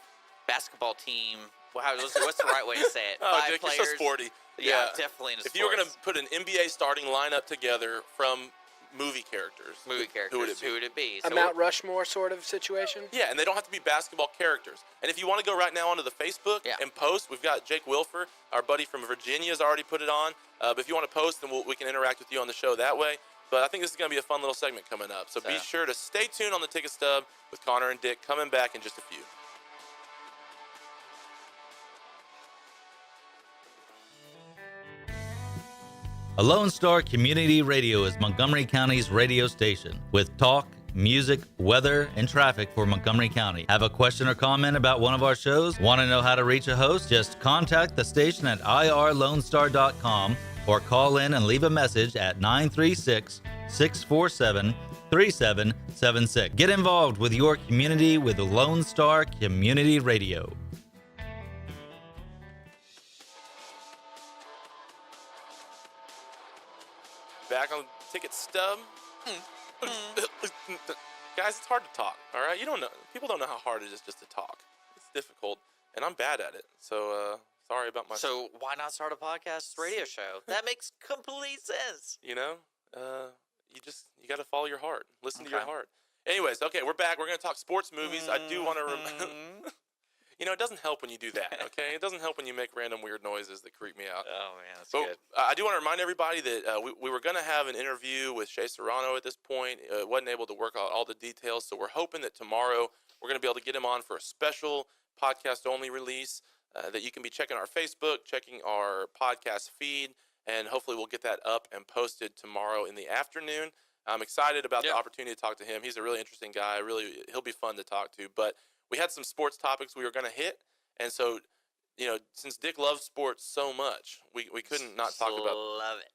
basketball team. What's the right way to say it? 5 Dick, players. you're so sporty. Yeah, definitely into sports. If you were going to put an NBA starting lineup together from movie characters, who would it be? A Mount Rushmore sort of situation? Yeah, and they don't have to be basketball characters. And if you want to go right now onto the Facebook and post, we've got Jake Wilfer, our buddy from Virginia, has already put it on. But if you want to post, then we can interact with you on the show that way. But I think this is going to be a fun little segment coming up. So be sure to stay tuned on the Ticket Stub with Connor and Dick coming back in just a few. A Lone Star Community Radio is Montgomery County's radio station with talk, music, weather, and traffic for Montgomery County. Have a question or comment about one of our shows? Want to know how to reach a host? Just contact the station at irlonestar.com or call in and leave a message at 936-647-3776. Get involved with your community with Lone Star Community Radio. Back on Ticket Stub. Guys, it's hard to talk, all right? People don't know how hard it is just to talk. It's difficult, and I'm bad at it. So, sorry about my... So why not start a podcast radio show? That makes complete sense. You got to follow your heart. Listen to your heart. Anyways, okay, we're back. We're going to talk sports movies. I do want to... it doesn't help when you do that, okay? It doesn't help when you make random weird noises that creep me out. Oh, man, that's good. I do want to remind everybody that we were going to have an interview with Shea Serrano at this point. Wasn't able to work out all the details, so we're hoping that tomorrow we're going to be able to get him on for a special podcast-only release that you can be checking our Facebook, checking our podcast feed, and hopefully we'll get that up and posted tomorrow in the afternoon. I'm excited about the opportunity to talk to him. He's a really interesting guy. He'll be fun to talk to, but we had some sports topics we were going to hit, and so, since Dick loves sports so much, we couldn't not talk about... Love it.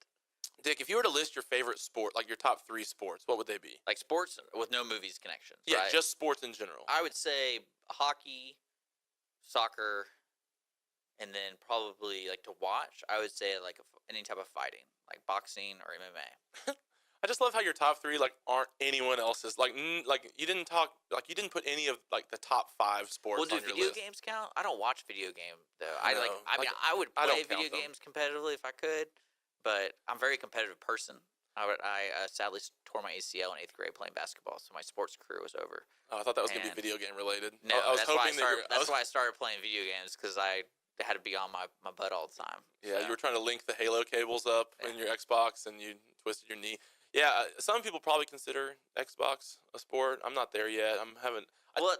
Dick, if you were to list your favorite sport, like your top 3 sports, what would they be? Like sports with no movies connections, Yeah, right? just sports in general. I would say hockey, soccer, and then probably, like, to watch, I would say, like, any type of fighting, like boxing or MMA. I just love how your top 3 aren't anyone else's. You didn't put any of the top 5 sports. Well, do on your video list. games count? I don't watch video game though. No, I would I play don't count video them. games competitively if I could, but I'm a very competitive person. I sadly tore my ACL in 8th grade playing basketball, so my sports career was over. Oh, I thought that was going to And- be video game related. No, I was that's why hoping why I started playing video games, because I had to be on my butt all the time. Yeah, So, you were trying to link the Halo cables up in your Xbox, and you twisted your knee. Yeah, some people probably consider Xbox a sport. I'm not there yet. Well, we're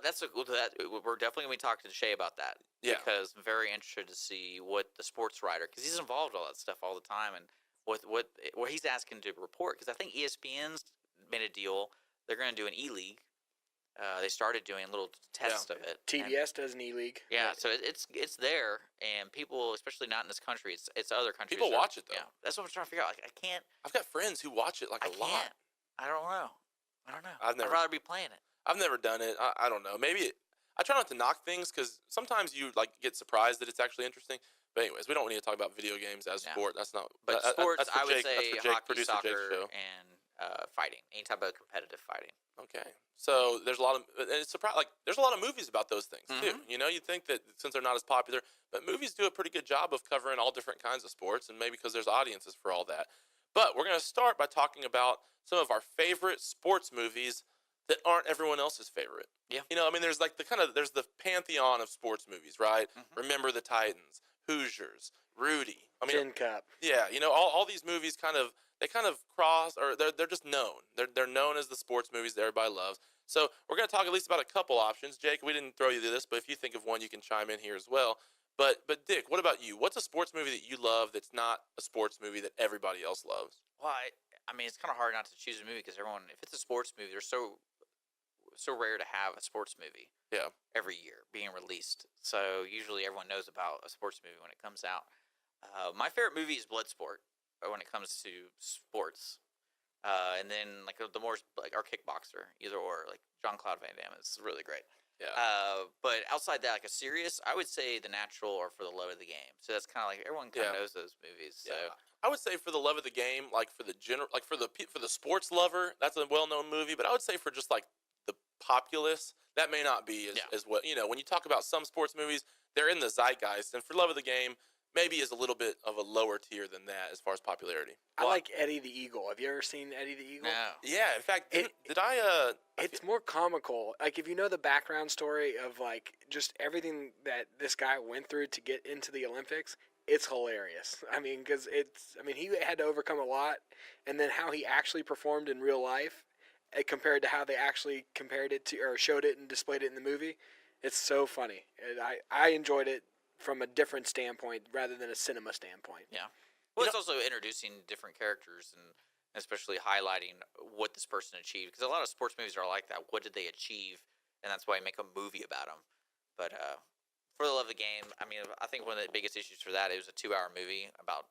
definitely going to be talking to Shay about that. Yeah. Because I'm very interested to see what the sports writer, because he's involved in all that stuff all the time, and what he's asking to report. Because I think ESPN's made a deal. They're going to do an E-League. They started doing little tests of it. TTS does an E-League. Yeah, so it's there, and people, especially not in this country, it's other countries. People watch it, though. Yeah, that's what I'm trying to figure out. Like, I can't. I've got friends who watch it a lot. I don't know. I'd rather be playing it. I've never done it. I don't know. Maybe I try not to knock things, because sometimes you get surprised that it's actually interesting. But anyways, we don't need to talk about video games as sport. That's not. But sports, I would say that's for Jake, hockey, producer Jake's soccer, show. and fighting. Any type of competitive fighting. Okay, so there's a lot of, and it's there's a lot of movies about those things too. You'd think that since they're not as popular, but movies do a pretty good job of covering all different kinds of sports, and maybe because there's audiences for all that. But we're going to start by talking about some of our favorite sports movies that aren't everyone else's favorite. Yeah. There's there's the pantheon of sports movies, right? Remember the Titans, Hoosiers, Rudy. Tin Cup. Yeah, all these movies kind of cross, or they're just known. They're known as the sports movies that everybody loves. So we're going to talk at least about a couple options. Jake, we didn't throw you to this, but if you think of one, you can chime in here as well. But Dick, what about you? What's a sports movie that you love that's not a sports movie that everybody else loves? Well, it's kind of hard not to choose a movie, because everyone, if it's a sports movie, they're so rare to have a sports movie. Yeah. Every year being released, so usually everyone knows about a sports movie when it comes out. My favorite movie is Bloodsport when it comes to sports, and then the more our Kickboxer, either or, like Jean-Claude Van Damme is really great. Yeah. But outside that, a serious, I would say The Natural or For the Love of the Game. So that's kind of everyone kind of knows those movies. So I would say For the Love of the Game, for the for the sports lover, that's a well-known movie. But I would say for just the populace, that may not be as what when you talk about some sports movies, they're in the zeitgeist, and For Love of the Game maybe is a little bit of a lower tier than that as far as popularity. I like Eddie the Eagle. Have you ever seen Eddie the Eagle? no. Yeah, in fact, did I? It's more comical. If you know the background story of just everything that this guy went through to get into the Olympics, it's hilarious. Because he had to overcome a lot, and then how he actually performed in real life, compared to how they actually compared it to or showed it and displayed it in the movie. It's so funny. And I enjoyed it from a different standpoint rather than a cinema standpoint. Yeah. Well, it's also introducing different characters and especially highlighting what this person achieved. Because a lot of sports movies are like that. What did they achieve? And that's why you make a movie about them. But For the Love of the Game, I think one of the biggest issues for that, it was a 2-hour movie about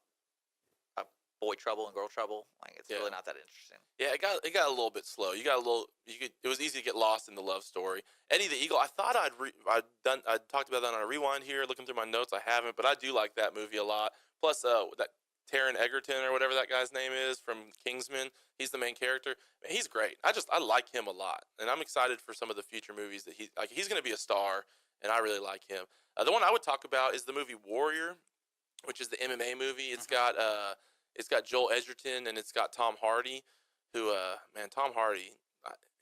a boy trouble and girl trouble. Like it's Yeah. really not that interesting. Yeah, it got a little bit slow. It was easy to get lost in the love story. Eddie the Eagle. I thought I'd talked about that on a rewind here, looking through my notes. I haven't, but I do like that movie a lot. Plus, that Taron Egerton or whatever that guy's name is from Kingsman. He's the main character. Man, he's great. I like him a lot, and I'm excited for some of the future movies that he's going to be a star, and I really like him. The one I would talk about is the movie Warrior, which is the MMA movie. It's got Joel Edgerton and it's got Tom Hardy, who Tom Hardy,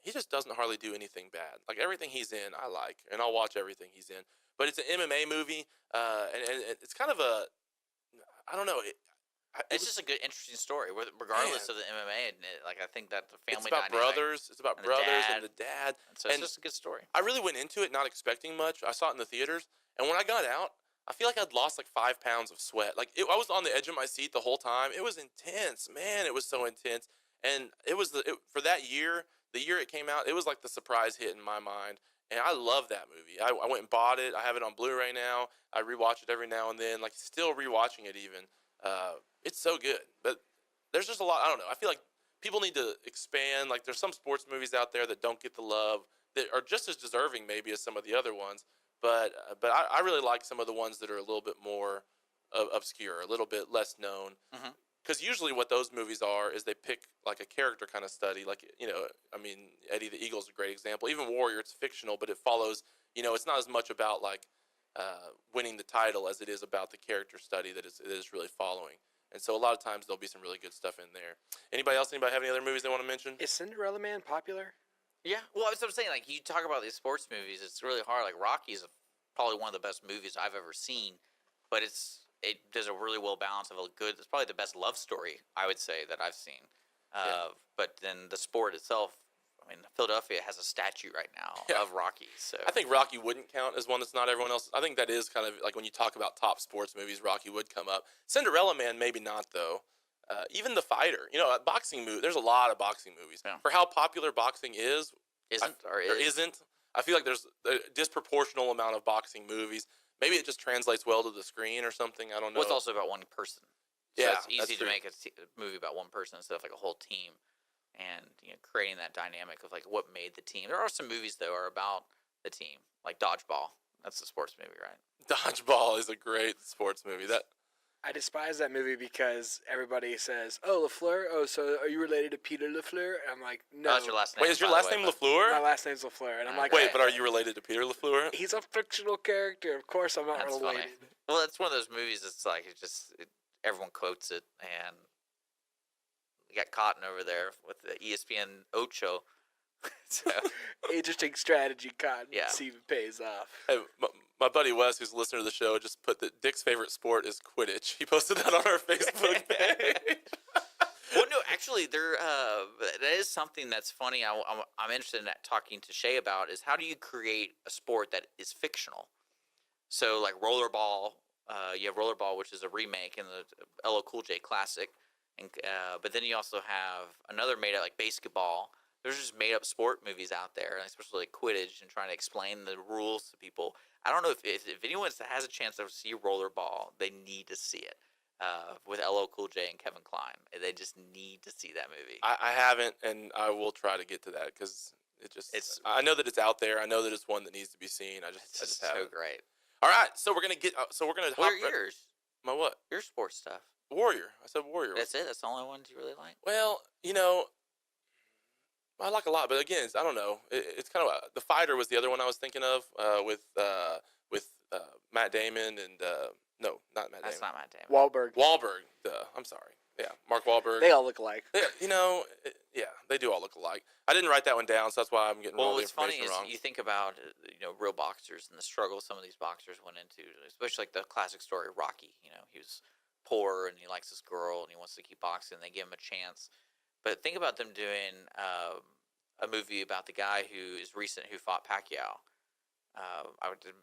he just doesn't hardly do anything bad. Like everything he's in, I like, and I'll watch everything he's in. But it's an MMA movie, and it's kind of a, I don't know. It's just a good, interesting story, regardless of the MMA. And I think that the family. It's about dynamic brothers. It's about and brothers and the dad. So it's just a good story. I really went into it not expecting much. I saw it in the theaters, and when I got out, I feel like I'd lost like 5 pounds of sweat. I was on the edge of my seat the whole time. It was intense, man. It was so intense, and it was for that year, the year it came out, it was like the surprise hit in my mind. And I love that movie. I went and bought it. I have it on Blu-ray now. I rewatch it every now and then. Like still rewatching it even. It's so good. But there's just a lot. I don't know. I feel like people need to expand. Like there's some sports movies out there that don't get the love that are just as deserving maybe as some of the other ones. But I really like some of the ones that are a little bit more obscure, a little bit less known. Because usually what those movies are is they pick like a character kind of study. Like, Eddie the Eagle's a great example. Even Warrior, it's fictional, but it follows, it's not as much about like winning the title as it is about the character study that it is really following. And so a lot of times there'll be some really good stuff in there. Anybody have any other movies they want to mention? Is Cinderella Man popular? Yeah, well, that's what I'm saying. Like, you talk about these sports movies, it's really hard. Like, Rocky is probably one of the best movies I've ever seen, but it does a really well balance of it's probably the best love story, I would say, that I've seen. But then the sport itself, Philadelphia has a statue right now of Rocky. So I think Rocky wouldn't count as one that's not everyone else. I think that is kind of like when you talk about top sports movies, Rocky would come up. Cinderella Man, maybe not, though. Even The Fighter, a boxing movie. There's a lot of boxing movies. Yeah. For how popular boxing is, isn't. I feel like there's a disproportional amount of boxing movies. Maybe it just translates well to the screen or something. I don't know. Well, it's also about one person. So Yeah, it's easy to true. make a movie about one person instead of like a whole team, and creating that dynamic of like what made the team. There are some movies though are about the team, like Dodgeball. That's a sports movie, right? Dodgeball is a great sports movie. I despise that movie because everybody says, "Oh, LaFleur. Oh, so are you related to Peter LaFleur?" And I'm like, "No." Oh, that's your last name. Wait, is your by the last way, name but- LaFleur? My last name's LaFleur, and I'm like, Wait, but are you related to Peter LaFleur? He's a fictional character. Of course, I'm not That's related. funny. Well, it's one of those movies. It's like everyone quotes it, and we got Cotton over there with the ESPN Ocho. So Interesting strategy, Cotton. Yeah. See if it pays off. Hey, my buddy Wes, who's a listener to the show, just put that Dick's favorite sport is Quidditch. He posted that on our Facebook page. well, no, actually, that is something that's funny. I'm interested in talking to Shay about is how do you create a sport that is fictional? So like rollerball, you have rollerball, which is a remake in the LL Cool J classic, and but then you also have another made up like basketball. There's just made up sport movies out there, especially like Quidditch, and trying to explain the rules to people. I don't know if anyone has a chance to see rollerball, they need to see it. With LL Cool J and Kevin Kline, they just need to see that movie. I haven't, and I will try to get to that because I know that it's out there. I know that it's one that needs to be seen. I just It's haven't. so great. All right, so we're gonna What are yours? My what? Your sports stuff. Warrior. I said Warrior. That's it. That's the only ones you really like. Well, I like a lot, but again, I don't know. It's kind of The Fighter was the other one I was thinking of with Matt Damon and no, not Matt That's Damon. not Matt Damon. Wahlberg. Wahlberg. I'm sorry. Yeah, Mark Wahlberg. They all look alike. Yeah, they do all look alike. I didn't write that one down, so that's why I'm getting all the What's funny information is wrong. you think about real boxers and the struggle some of these boxers went into, especially like the classic story of Rocky. He was poor and he likes this girl and he wants to keep boxing. They give him a chance, but think about them doing a movie about the guy who fought Pacquiao.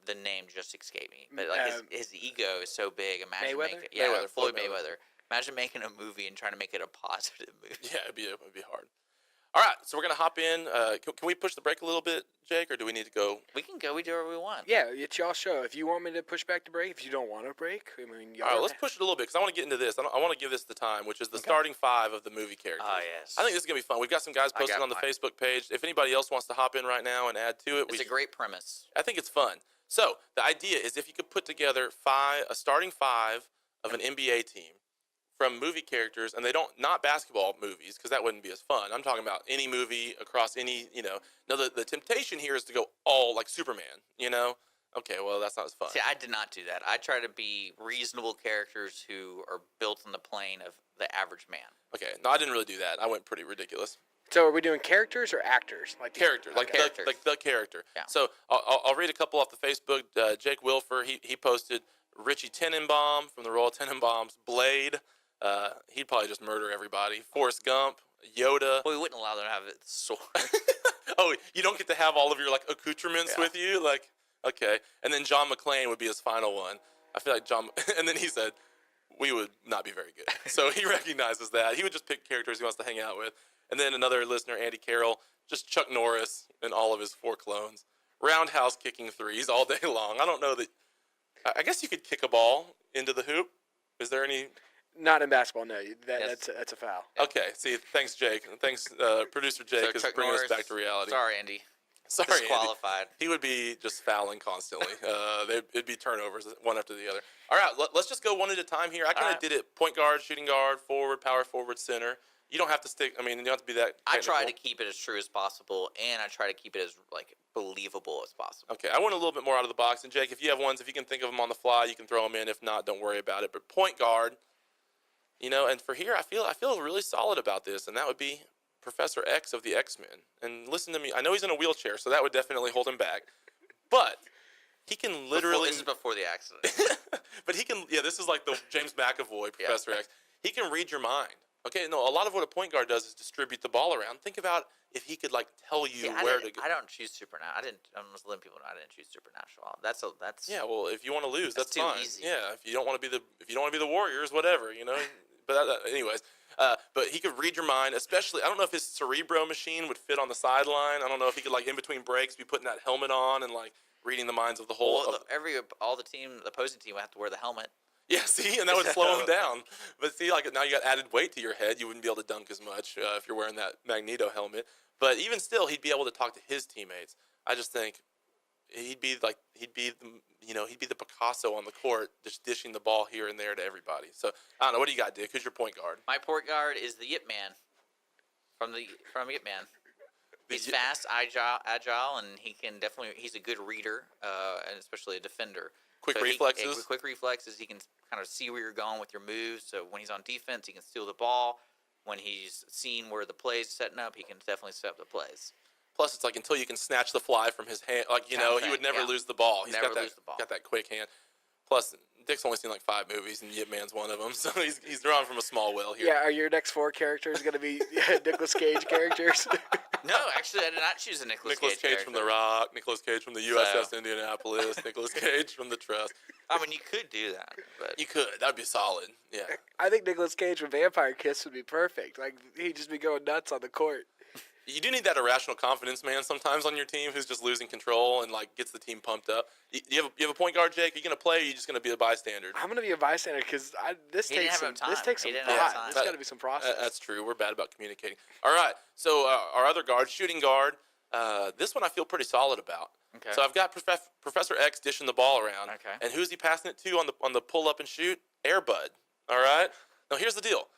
The name just escaped me, but like his ego is so big. Imagine Mayweather? Floyd Mayweather. Imagine making a movie and trying to make it a positive movie. Yeah, it'd be hard. All right, so we're gonna hop in. Can we push the break a little bit, Jake, or do we need to go? We can go. We do whatever we want. Yeah, it's y'all show. If you want me to push back the break, if you don't want to break, I mean, y'all. All right, let's push it a little bit because I want to get into this. I want to give this the time, which is the starting five of the movie characters. Ah, yes. I think this is gonna be fun. We've got some guys posted on the Facebook page. If anybody else wants to hop in right now and add to it, It's a great premise. I think it's fun. So the idea is if you could put together a starting five of an NBA team from movie characters, and not basketball movies, because that wouldn't be as fun. I'm talking about any movie across any, Now the temptation here is to go all like Superman, Okay, well that's not as fun. See, I did not do that. I try to be reasonable characters who are built on the plane of the average man. Okay, no, I didn't really do that. I went pretty ridiculous. So are we doing characters or actors? Like Character, like Characters. the character. Yeah. So I'll read a couple off the Facebook. Jake Wilfer, he posted Richie Tenenbaum from the Royal Tenenbaums, Blade. He'd probably just murder everybody. Forrest Gump, Yoda. Well, we wouldn't allow them to have a sword. Oh, you don't get to have all of your like accoutrements with you, like okay. And then John McClane would be his final one. I feel like John. And then he said, "We would not be very good." So he recognizes that. He would just pick characters he wants to hang out with. And then another listener, Andy Carroll, just Chuck Norris and all of his 4 clones. Roundhouse kicking threes all day long. I don't know that. I guess you could kick a ball into the hoop. Is there any? Not in basketball, no. Yes. That's a foul. Okay. See, thanks, Jake. And thanks, producer Jake, is Chuck bringing Norris, us back to reality. Sorry, Andy. Sorry, Andy. Disqualified. He would be just fouling constantly. It'd be turnovers, one after the other. All right, let's just go one at a time here. I kind of did it point guard, shooting guard, forward, power forward, center. You don't have to stick. I mean, you don't have to be that technical. I try to keep it as true as possible, and I try to keep it as believable as possible. Okay, I went a little bit more out of the box. And Jake, if you have ones, if you can think of them on the fly, you can throw them in. If not, don't worry about it. But point guard, and for here, I feel really solid about this, and that would be Professor X of the X-Men. And listen to me, I know he's in a wheelchair, so that would definitely hold him back. But he can literally. This is before the accident. But he can. Yeah, this is like the James McAvoy Professor X. He can read your mind. Okay, no, a lot of what a point guard does is distribute the ball around. Think about if he could tell you where to go. I don't choose supernatural. I'm just letting people know I didn't choose supernatural. That's. Yeah, well, if you want to lose, that's too fine. easy. Yeah, if you don't want to be the Warriors, whatever, But anyways, but he could read your mind. Especially, I don't know if his Cerebro machine would fit on the sideline. I don't know if he could in between breaks be putting that helmet on and reading the minds of the whole. Well, the opposing team would have to wear the helmet. Yeah, see, and that would slow him down. But see, now you got added weight to your head. You wouldn't be able to dunk as much if you're wearing that Magneto helmet. But even still, he'd be able to talk to his teammates. I just think he'd be the Picasso on the court, just dishing the ball here and there to everybody. So I don't know. What do you got, Dick? Who's your point guard? My point guard is the Yip Man from Yip Man. He's fast, agile, and he's a good reader, and especially a defender. Quick reflexes. Quick reflexes. He can kind of see where you're going with your moves. So when he's on defense, he can steal the ball. When he's seen where the play's setting up, he can definitely set up the plays. Plus, it's until you can snatch the fly from his hand, he would never lose the ball. He's got that quick hand. Plus, Dick's only seen 5 movies, and Yip Man's one of them, so he's drawn from a small well here. Yeah, are your next 4 characters going to be Nicolas Cage characters? No, actually, I did not choose a Nicolas Cage Cage from The Rock, Nicolas Cage from the USS Indianapolis, Nicolas Cage from The Trust. I mean, you could do that. But You could. That would be solid. Yeah. I think Nicolas Cage from Vampire Kiss would be perfect. He'd just be going nuts on the court. You do need that irrational confidence man sometimes on your team who's just losing control and gets the team pumped up. You have a point guard, Jake? Are you going to play or are you just going to be a bystander? I'm going to be a bystander because this takes some thought. There's got to be some process. That's true. We're bad about communicating. All right. So our other guard, shooting guard, this one I feel pretty solid about. Okay. So I've got Professor X dishing the ball around. Okay. And who's he passing it to on the pull up and shoot? Air Bud. All right. Now here's the deal.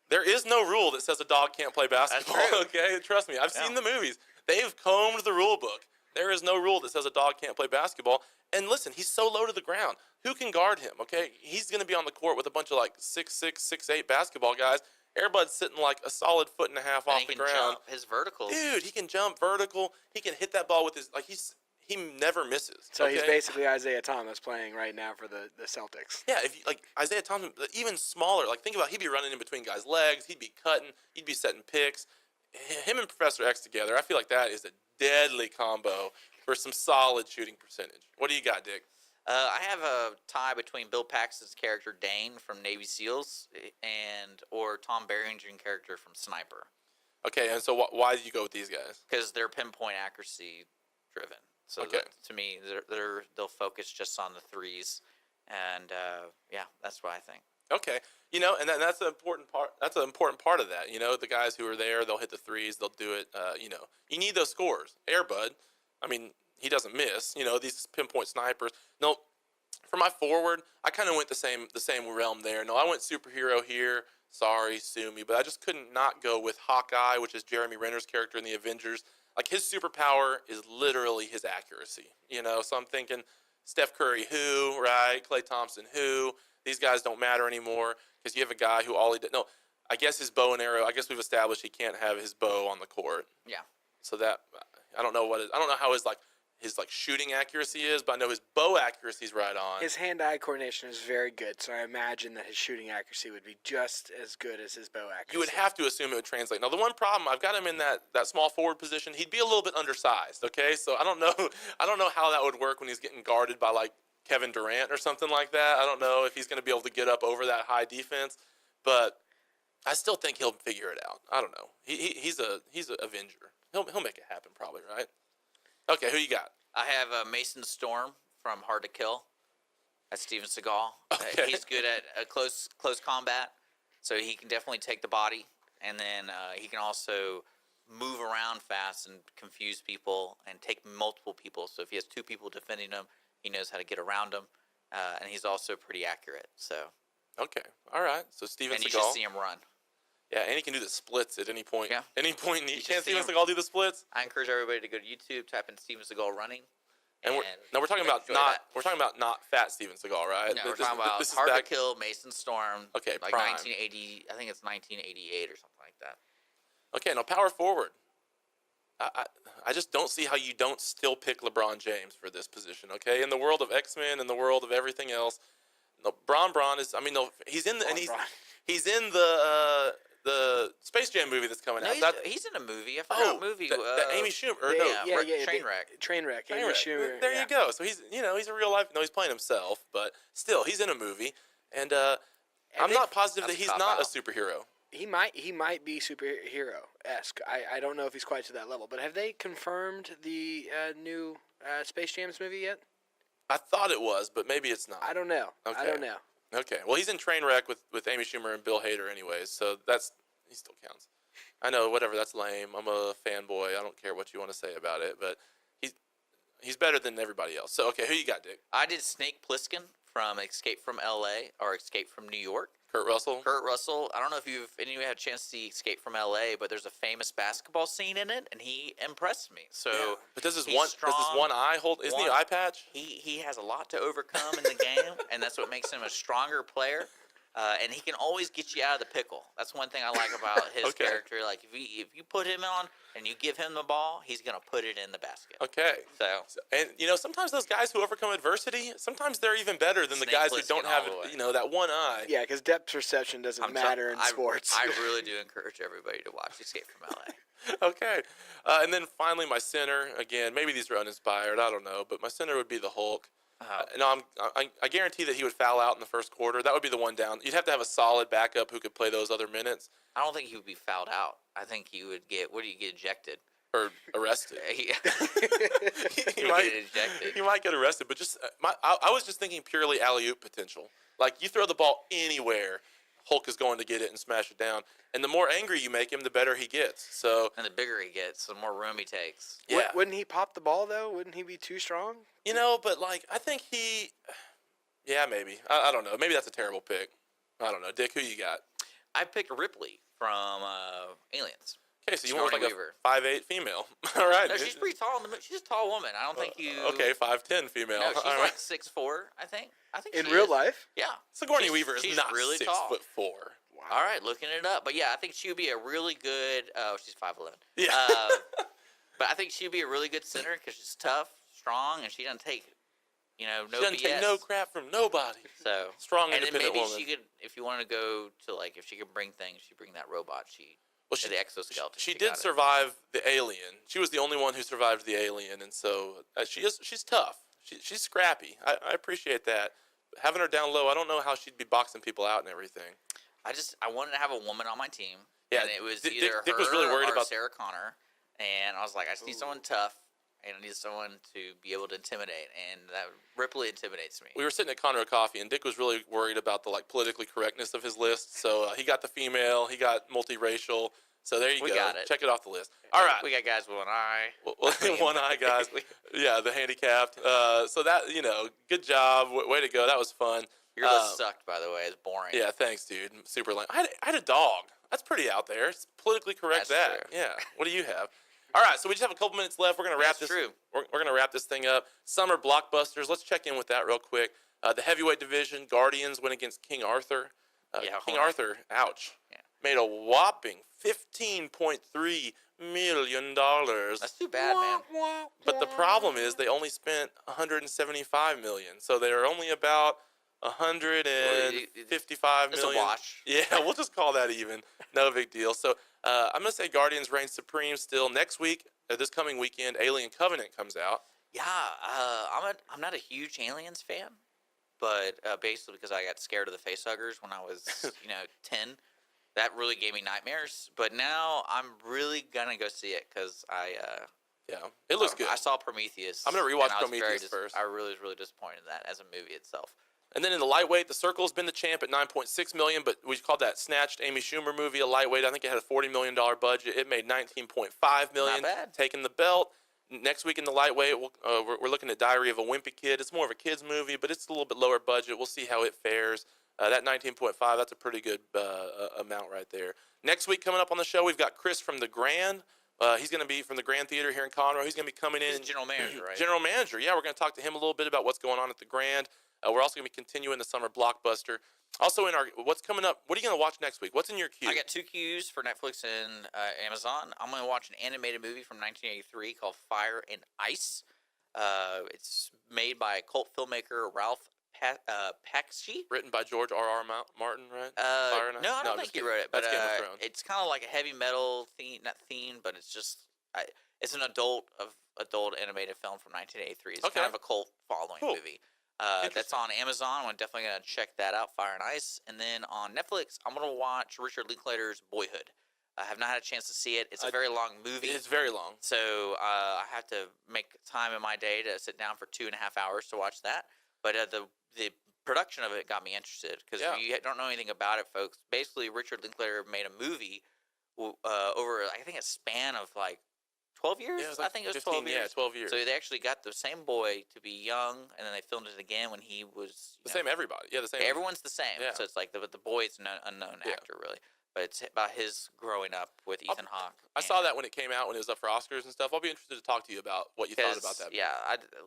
There is no rule that says a dog can't play basketball. That's true. Okay, trust me. I've seen the movies. They've combed the rule book. There is no rule that says a dog can't play basketball. And listen, he's so low to the ground. Who can guard him? Okay, he's going to be on the court with a bunch of 6'6", 6'8" basketball guys. Air Bud's sitting a solid 1.5 feet off the ground. Jump his verticals. Dude, he can jump vertical. He can hit that ball with his he never misses. So he's basically Isaiah Thomas playing right now for the Celtics. Yeah, if you, Isaiah Thomas, even smaller. Think about he'd be running in between guys' legs. He'd be cutting. He'd be setting picks. Him and Professor X together, I feel like that is a deadly combo for some solid shooting percentage. What do you got, Dick? I have a tie between Bill Paxton's character Dane from Navy SEALs or Tom Berringer's character from Sniper. Okay, and so why did you go with these guys? Because they're pinpoint accuracy driven. So Okay. to me, they'll focus just on the threes, and yeah, that's what I think. Okay, and that's an important part. That's an important part of that. The guys who are there, they'll hit the threes, they'll do it. You need those scores. Airbud, I mean, he doesn't miss. These pinpoint snipers. No, for my forward, I kind of went the same realm there. No, I went superhero here. Sorry, sue me, but I just couldn't not go with Hawkeye, which is Jeremy Renner's character in the Avengers. Like, his superpower is literally his accuracy. So I'm thinking Steph Curry, who, right? Klay Thompson, who? These guys don't matter anymore because you have a guy who all he did. No, I guess his bow and arrow. I guess we've established he can't have his bow on the court. Yeah. So that I don't know I don't know how his shooting accuracy is, but I know his bow accuracy is right on. His hand-eye coordination is very good, so I imagine that his shooting accuracy would be just as good as his bow accuracy. You would have to assume it would translate. Now, the one problem, I've got him in that small forward position. He'd be a little bit undersized, okay? So I don't know how that would work when he's getting guarded by, like, Kevin Durant or something like that. I don't know if he's going to be able to get up over that high defense, but I still think he'll figure it out. I don't know. He's a Avenger. He'll make it happen probably, right? Okay, who you got? I have Mason Storm from Hard to Kill. That's Steven Seagal. Okay. He's good at close combat, so he can definitely take the body, and then he can also move around fast and confuse people and take multiple people. So if he has two people defending him, he knows how to get around them, and he's also pretty accurate. So. Okay, all right. So Steven Seagal. And you should see him run. Yeah, and he can do the splits at any point. Yeah. Any point. You can't see Steven him. Seagal do the splits. I encourage everybody to go to YouTube, type in Steven Seagal running. And we're talking about not fat Steven Seagal, right? No, we're talking about this is Hard back, to Kill, Mason Storm. Okay, like prime. 1980. I think it's 1988 or something like that. Okay, now power forward. I just don't see how you don't still pick LeBron James for this position. Okay, in the world of X-Men, in the world of everything else, no, Bron is. I mean, no, he's in the and he's in the Space Jam movie that's coming No, out. he's in a movie. I forgot what movie. That Amy Schumer. Or Yeah, Trainwreck. Trainwreck. Amy Trainwreck. Schumer. There you go. So he's he's a real life. No, he's playing himself, but still he's in a movie, and I'm not positive that he's not a superhero. He might be superhero-esque. I don't know if he's quite to that level. But have they confirmed the new Space Jams movie yet? I thought it was, but maybe it's not. I don't know. Okay. I don't know. Okay. Well, he's in Trainwreck with Amy Schumer and Bill Hader anyways, so he still counts. I know, whatever, that's lame. I'm a fanboy. I don't care what you want to say about it, but he's better than everybody else. So, okay, who you got, Dick? I did Snake Plissken from Escape from L.A. or Escape from New York. Kurt Russell? Kurt Russell. I don't know if any of you had a chance to see Escape from L.A., but there's a famous basketball scene in it, and he impressed me. So, Yeah. But does his he's one strong. eye hold? Isn't he an eye patch? He has a lot to overcome in the game, and that's what makes him a stronger player. And he can always get you out of the pickle. That's one thing I like about his Okay. character. Like if you put him on and you give him the ball, he's gonna put it in the basket. Okay. So And sometimes those guys who overcome adversity, sometimes they're even better than the Snake guys who Plissken don't have all the way. that one eye. Yeah, because depth perception doesn't matter in sports. I really do encourage everybody to watch Escape from LA. Okay. And then finally, my center. Again, maybe these are uninspired. I don't know. But my center would be the Hulk. I guarantee that he would foul out in the first quarter. That would be the one down. You'd have to have a solid backup who could play those other minutes I don't think he would be fouled out. I think he would get. What do you get ejected? or arrested. He he, would might, get ejected. he might get arrested. But just I was just thinking purely alley-oop potential. Like, you throw the ball anywhere, Hulk is going to get it and smash it down. And the more angry you make him, the better he gets. So, And the bigger he gets, the more room he takes. yeah. Wouldn't he pop the ball, though? Wouldn't he be too strong? But, I think yeah, maybe. I don't know. Maybe that's a terrible pick. I don't know. Dick, who you got? I picked Ripley from Aliens. Okay, so you went with Sigourney like Weaver. a 5'8" female. All right. No, she's pretty tall. She's a tall woman. I don't think you. Okay, 5'10" female. No, she's All right. like 6'4", I think. In she real is. life? Yeah. Sigourney Weaver is she's not really 6'4". tall. Wow. All right, looking it up. But yeah, I think she would be a really good. Oh, she's 5'11". Yeah. But I think she'd be a really good center because she's tough, strong, and she doesn't take, no She doesn't BS. take no crap from nobody. So Strong, and then independent maybe woman. she could, if you want to go to if she could bring things, she'd bring that robot. Well, she the exoskeleton. She got did it. survive the alien. She was the only one who survived the alien, and so she's tough. She's scrappy. I appreciate that. But having her down low, I don't know how she'd be boxing people out and everything. I wanted to have a woman on my team. Yeah, and it was Dick- either Dick her was really worried or about- Sarah Connor. And I was like, I just need someone tough, and I need someone to be able to intimidate, and that Ripley intimidates me. We were sitting at Conroe Coffee, and Dick was really worried about the politically correctness of his list. So he got the female, he got multiracial. So there you We go. got it. Check it off the list. All right, We got guys with one eye. one eye guys. Yeah, the handicapped. So that good job, way to go. That was fun. Your list sucked, by the way. It's boring. Yeah, thanks, dude. Super lame. I had a dog. That's pretty out there. It's politically correct. That's that. true. Yeah. What do you have? All right, so we just have a couple minutes left. We're gonna wrap That's this. true. We're gonna wrap this thing up. Summer Blockbusters. Let's check in with that real quick. The heavyweight division, Guardians went against King Arthur. King Arthur, ouch, made a whopping $15.3 million. That's too bad, man. But the problem is they only spent $175 million, so they're only about $155 It's million. a wash. Yeah, we'll just call that even. No big deal. So I'm gonna say Guardians reign supreme still. Next week, this coming weekend, Alien Covenant comes out. Yeah, I'm not a huge Aliens fan, but basically because I got scared of the facehuggers when I was 10. That really gave me nightmares. But now I'm really gonna go see it because It looks good. I saw Prometheus. I'm gonna rewatch and I was Prometheus first. I really was really disappointed in that as a movie itself. And then in the lightweight, The Circle's been the champ at $9.6 million, but we called that snatched Amy Schumer movie a lightweight. I think it had a $40 million budget. It made $19.5 million. Not bad. Taking the belt. Next week in the lightweight, we're looking at Diary of a Wimpy Kid. It's more of a kid's movie, but it's a little bit lower budget. We'll see how it fares. That 19.5, that's a pretty good amount right there. Next week coming up on the show, we've got Chris from the Grand. He's going to be from the Grand Theater here in Conroe. He's going to be coming in. He's general manager, right? General manager, yeah. We're going to talk to him a little bit about what's going on at the Grand. We're also going to be continuing the Summer Blockbuster. Also, in our what's coming up, what are you going to watch next week? What's in your queue? I got 2 queues for Netflix and Amazon. I'm going to watch an animated movie from 1983 called Fire and Ice. It's made by cult filmmaker Ralph Bakshi. Written by George R.R. Martin, right? No, I don't think he wrote it. But that's Game of Thrones. it's kind of like a heavy metal theme, not theme, but it's just it's an adult animated film from 1983. It's kind of a cult following movie. That's on Amazon. I'm definitely going to check that out, Fire and Ice. And then on Netflix, I'm going to watch Richard Linklater's Boyhood. I have not had a chance to see it. It's a very long movie. It's very long. So I have to make time in my day to sit down for 2.5 hours to watch that. But the production of it got me interested because if you don't know anything about it, folks, basically Richard Linklater made a movie over, I think, a span of 12 years? Yeah, I think it was 12 years. Yeah, 12 years. So they actually got the same boy to be young, and then they filmed it again when he was... Same everybody. Yeah, the same. Everyone's the same. Yeah. So it's like the boy's an unknown actor, really. But it's about his growing up with Ethan Hawke. I saw that when it came out, when it was up for Oscars and stuff. I'll be interested to talk to you about what you thought about that. Yeah,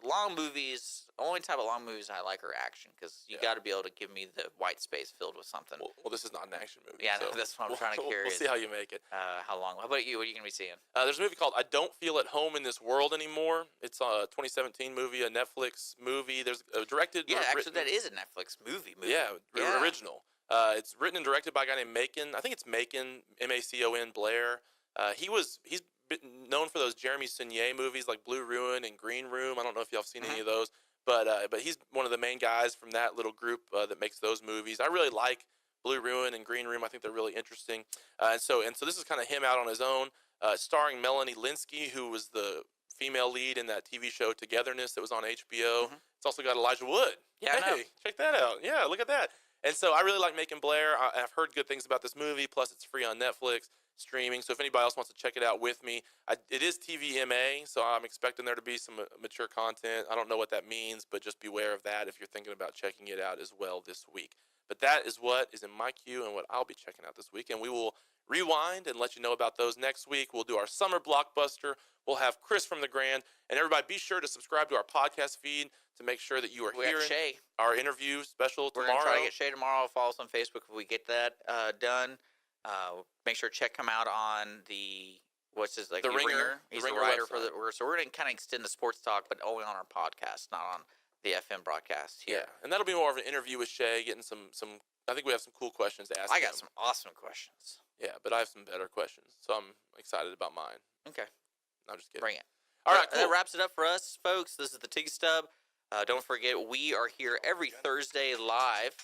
long movies, only type of long movies I like are action, because you got to be able to give me the white space filled with something. Well, this is not an action movie. Yeah, so that's what I'm trying to carry. We'll see how you make it. How long? How about you? What are you going to be seeing? There's a movie called I Don't Feel at Home in This World Anymore. It's a 2017 movie, a Netflix movie. There's directed. Yeah, actually, that is a Netflix movie. Yeah, original. It's written and directed by a guy named Macon. I think it's Macon, M-A-C-O-N, Blair. He's been known for those Jeremy Saulnier movies like Blue Ruin and Green Room. I don't know if y'all have seen any of those, but he's one of the main guys from that little group that makes those movies. I really like Blue Ruin and Green Room. I think they're really interesting. And so this is kind of him out on his own, starring Melanie Linsky, who was the female lead in that TV show Togetherness that was on HBO. It's also got Elijah Wood. Yeah, hey, check that out. Yeah, look at that. And so I really like Macon Blair. I've heard good things about this movie. Plus, it's free on Netflix streaming. So if anybody else wants to check it out with me, it is TVMA, so I'm expecting there to be some mature content. I don't know what that means, but just beware of that if you're thinking about checking it out as well this week. But that is what is in my queue and what I'll be checking out this week. And we will rewind and let you know about those next week. We'll do our Summer Blockbuster. We'll have Chris from the Grand. And everybody, be sure to subscribe to our podcast feed to make sure that you are hearing our interview special tomorrow. We're going to try to get Shay tomorrow. Follow us on Facebook if we get that done. Make sure to check him out on the Ringer. He's the writer for so we're going to kind of extend the sports talk, but only on our podcast, not on the FM broadcast here. Yeah, and that'll be more of an interview with Shay, getting some. I think we have some cool questions to ask. I got some awesome questions. Yeah, but I have some better questions, so I'm excited about mine. Okay, I'm just kidding. Bring it. All right, cool. That wraps it up for us, folks. This is the Ticket Stub. Don't forget, we are here every Thursday live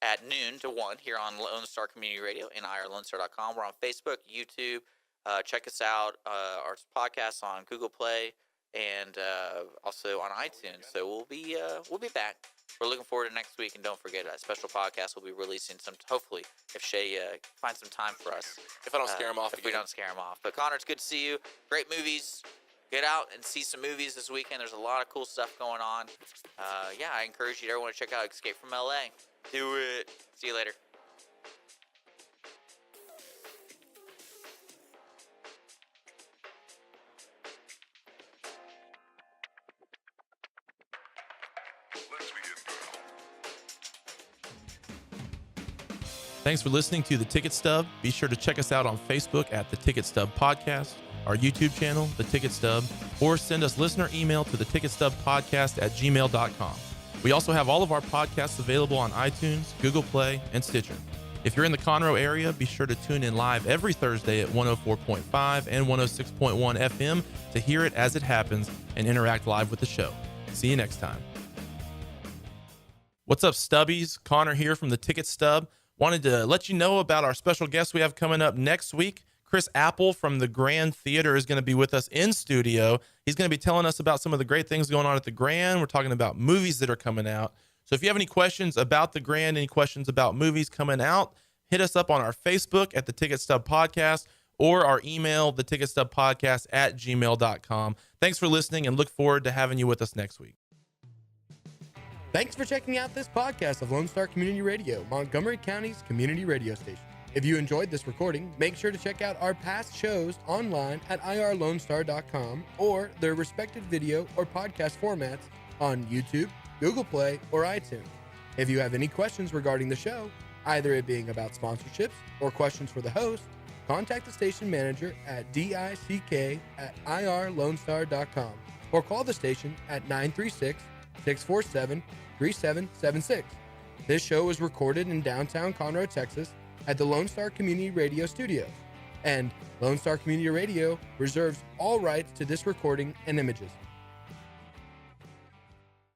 at noon to 1 here on Lone Star Community Radio and irlonestar.com. We're on Facebook, YouTube. Check us out, our podcast on Google Play and also on iTunes. So we'll be back. We're looking forward to next week, and don't forget a special podcast we'll be releasing hopefully if Shay finds some time for us. If I don't scare him off If we don't scare him off. But Connor, it's good to see you. Great movies. Get out and see some movies this weekend. There's a lot of cool stuff going on. I encourage you everyone to check out Escape from LA. Do it. See you later. Thanks for listening to The Ticket Stub. Be sure to check us out on Facebook at The Ticket Stub Podcast, our YouTube channel, The Ticket Stub, or send us listener email to theticketstubpodcast@gmail.com. We also have all of our podcasts available on iTunes, Google Play, and Stitcher. If you're in the Conroe area, be sure to tune in live every Thursday at 104.5 and 106.1 FM to hear it as it happens and interact live with the show. See you next time. What's up, Stubbies? Connor here from The Ticket Stub. Wanted to let you know about our special guest we have coming up next week. Chris Apple from the Grand Theater is going to be with us in studio. He's going to be telling us about some of the great things going on at the Grand. We're talking about movies that are coming out. So if you have any questions about the Grand, any questions about movies coming out, hit us up on our Facebook at the Ticket Stub Podcast or our email, theticketstubpodcast@gmail.com. Thanks for listening and look forward to having you with us next week. Thanks for checking out this podcast of Lone Star Community Radio, Montgomery County's community radio station. If you enjoyed this recording, make sure to check out our past shows online at irlonestar.com or their respective video or podcast formats on YouTube, Google Play, or iTunes. If you have any questions regarding the show, either it being about sponsorships or questions for the host, contact the station manager at dick@irlonestar.com or call the station at 936-647-3776. This show was recorded in downtown Conroe, Texas at the Lone Star Community Radio Studios, and Lone Star Community Radio reserves all rights to this recording and images.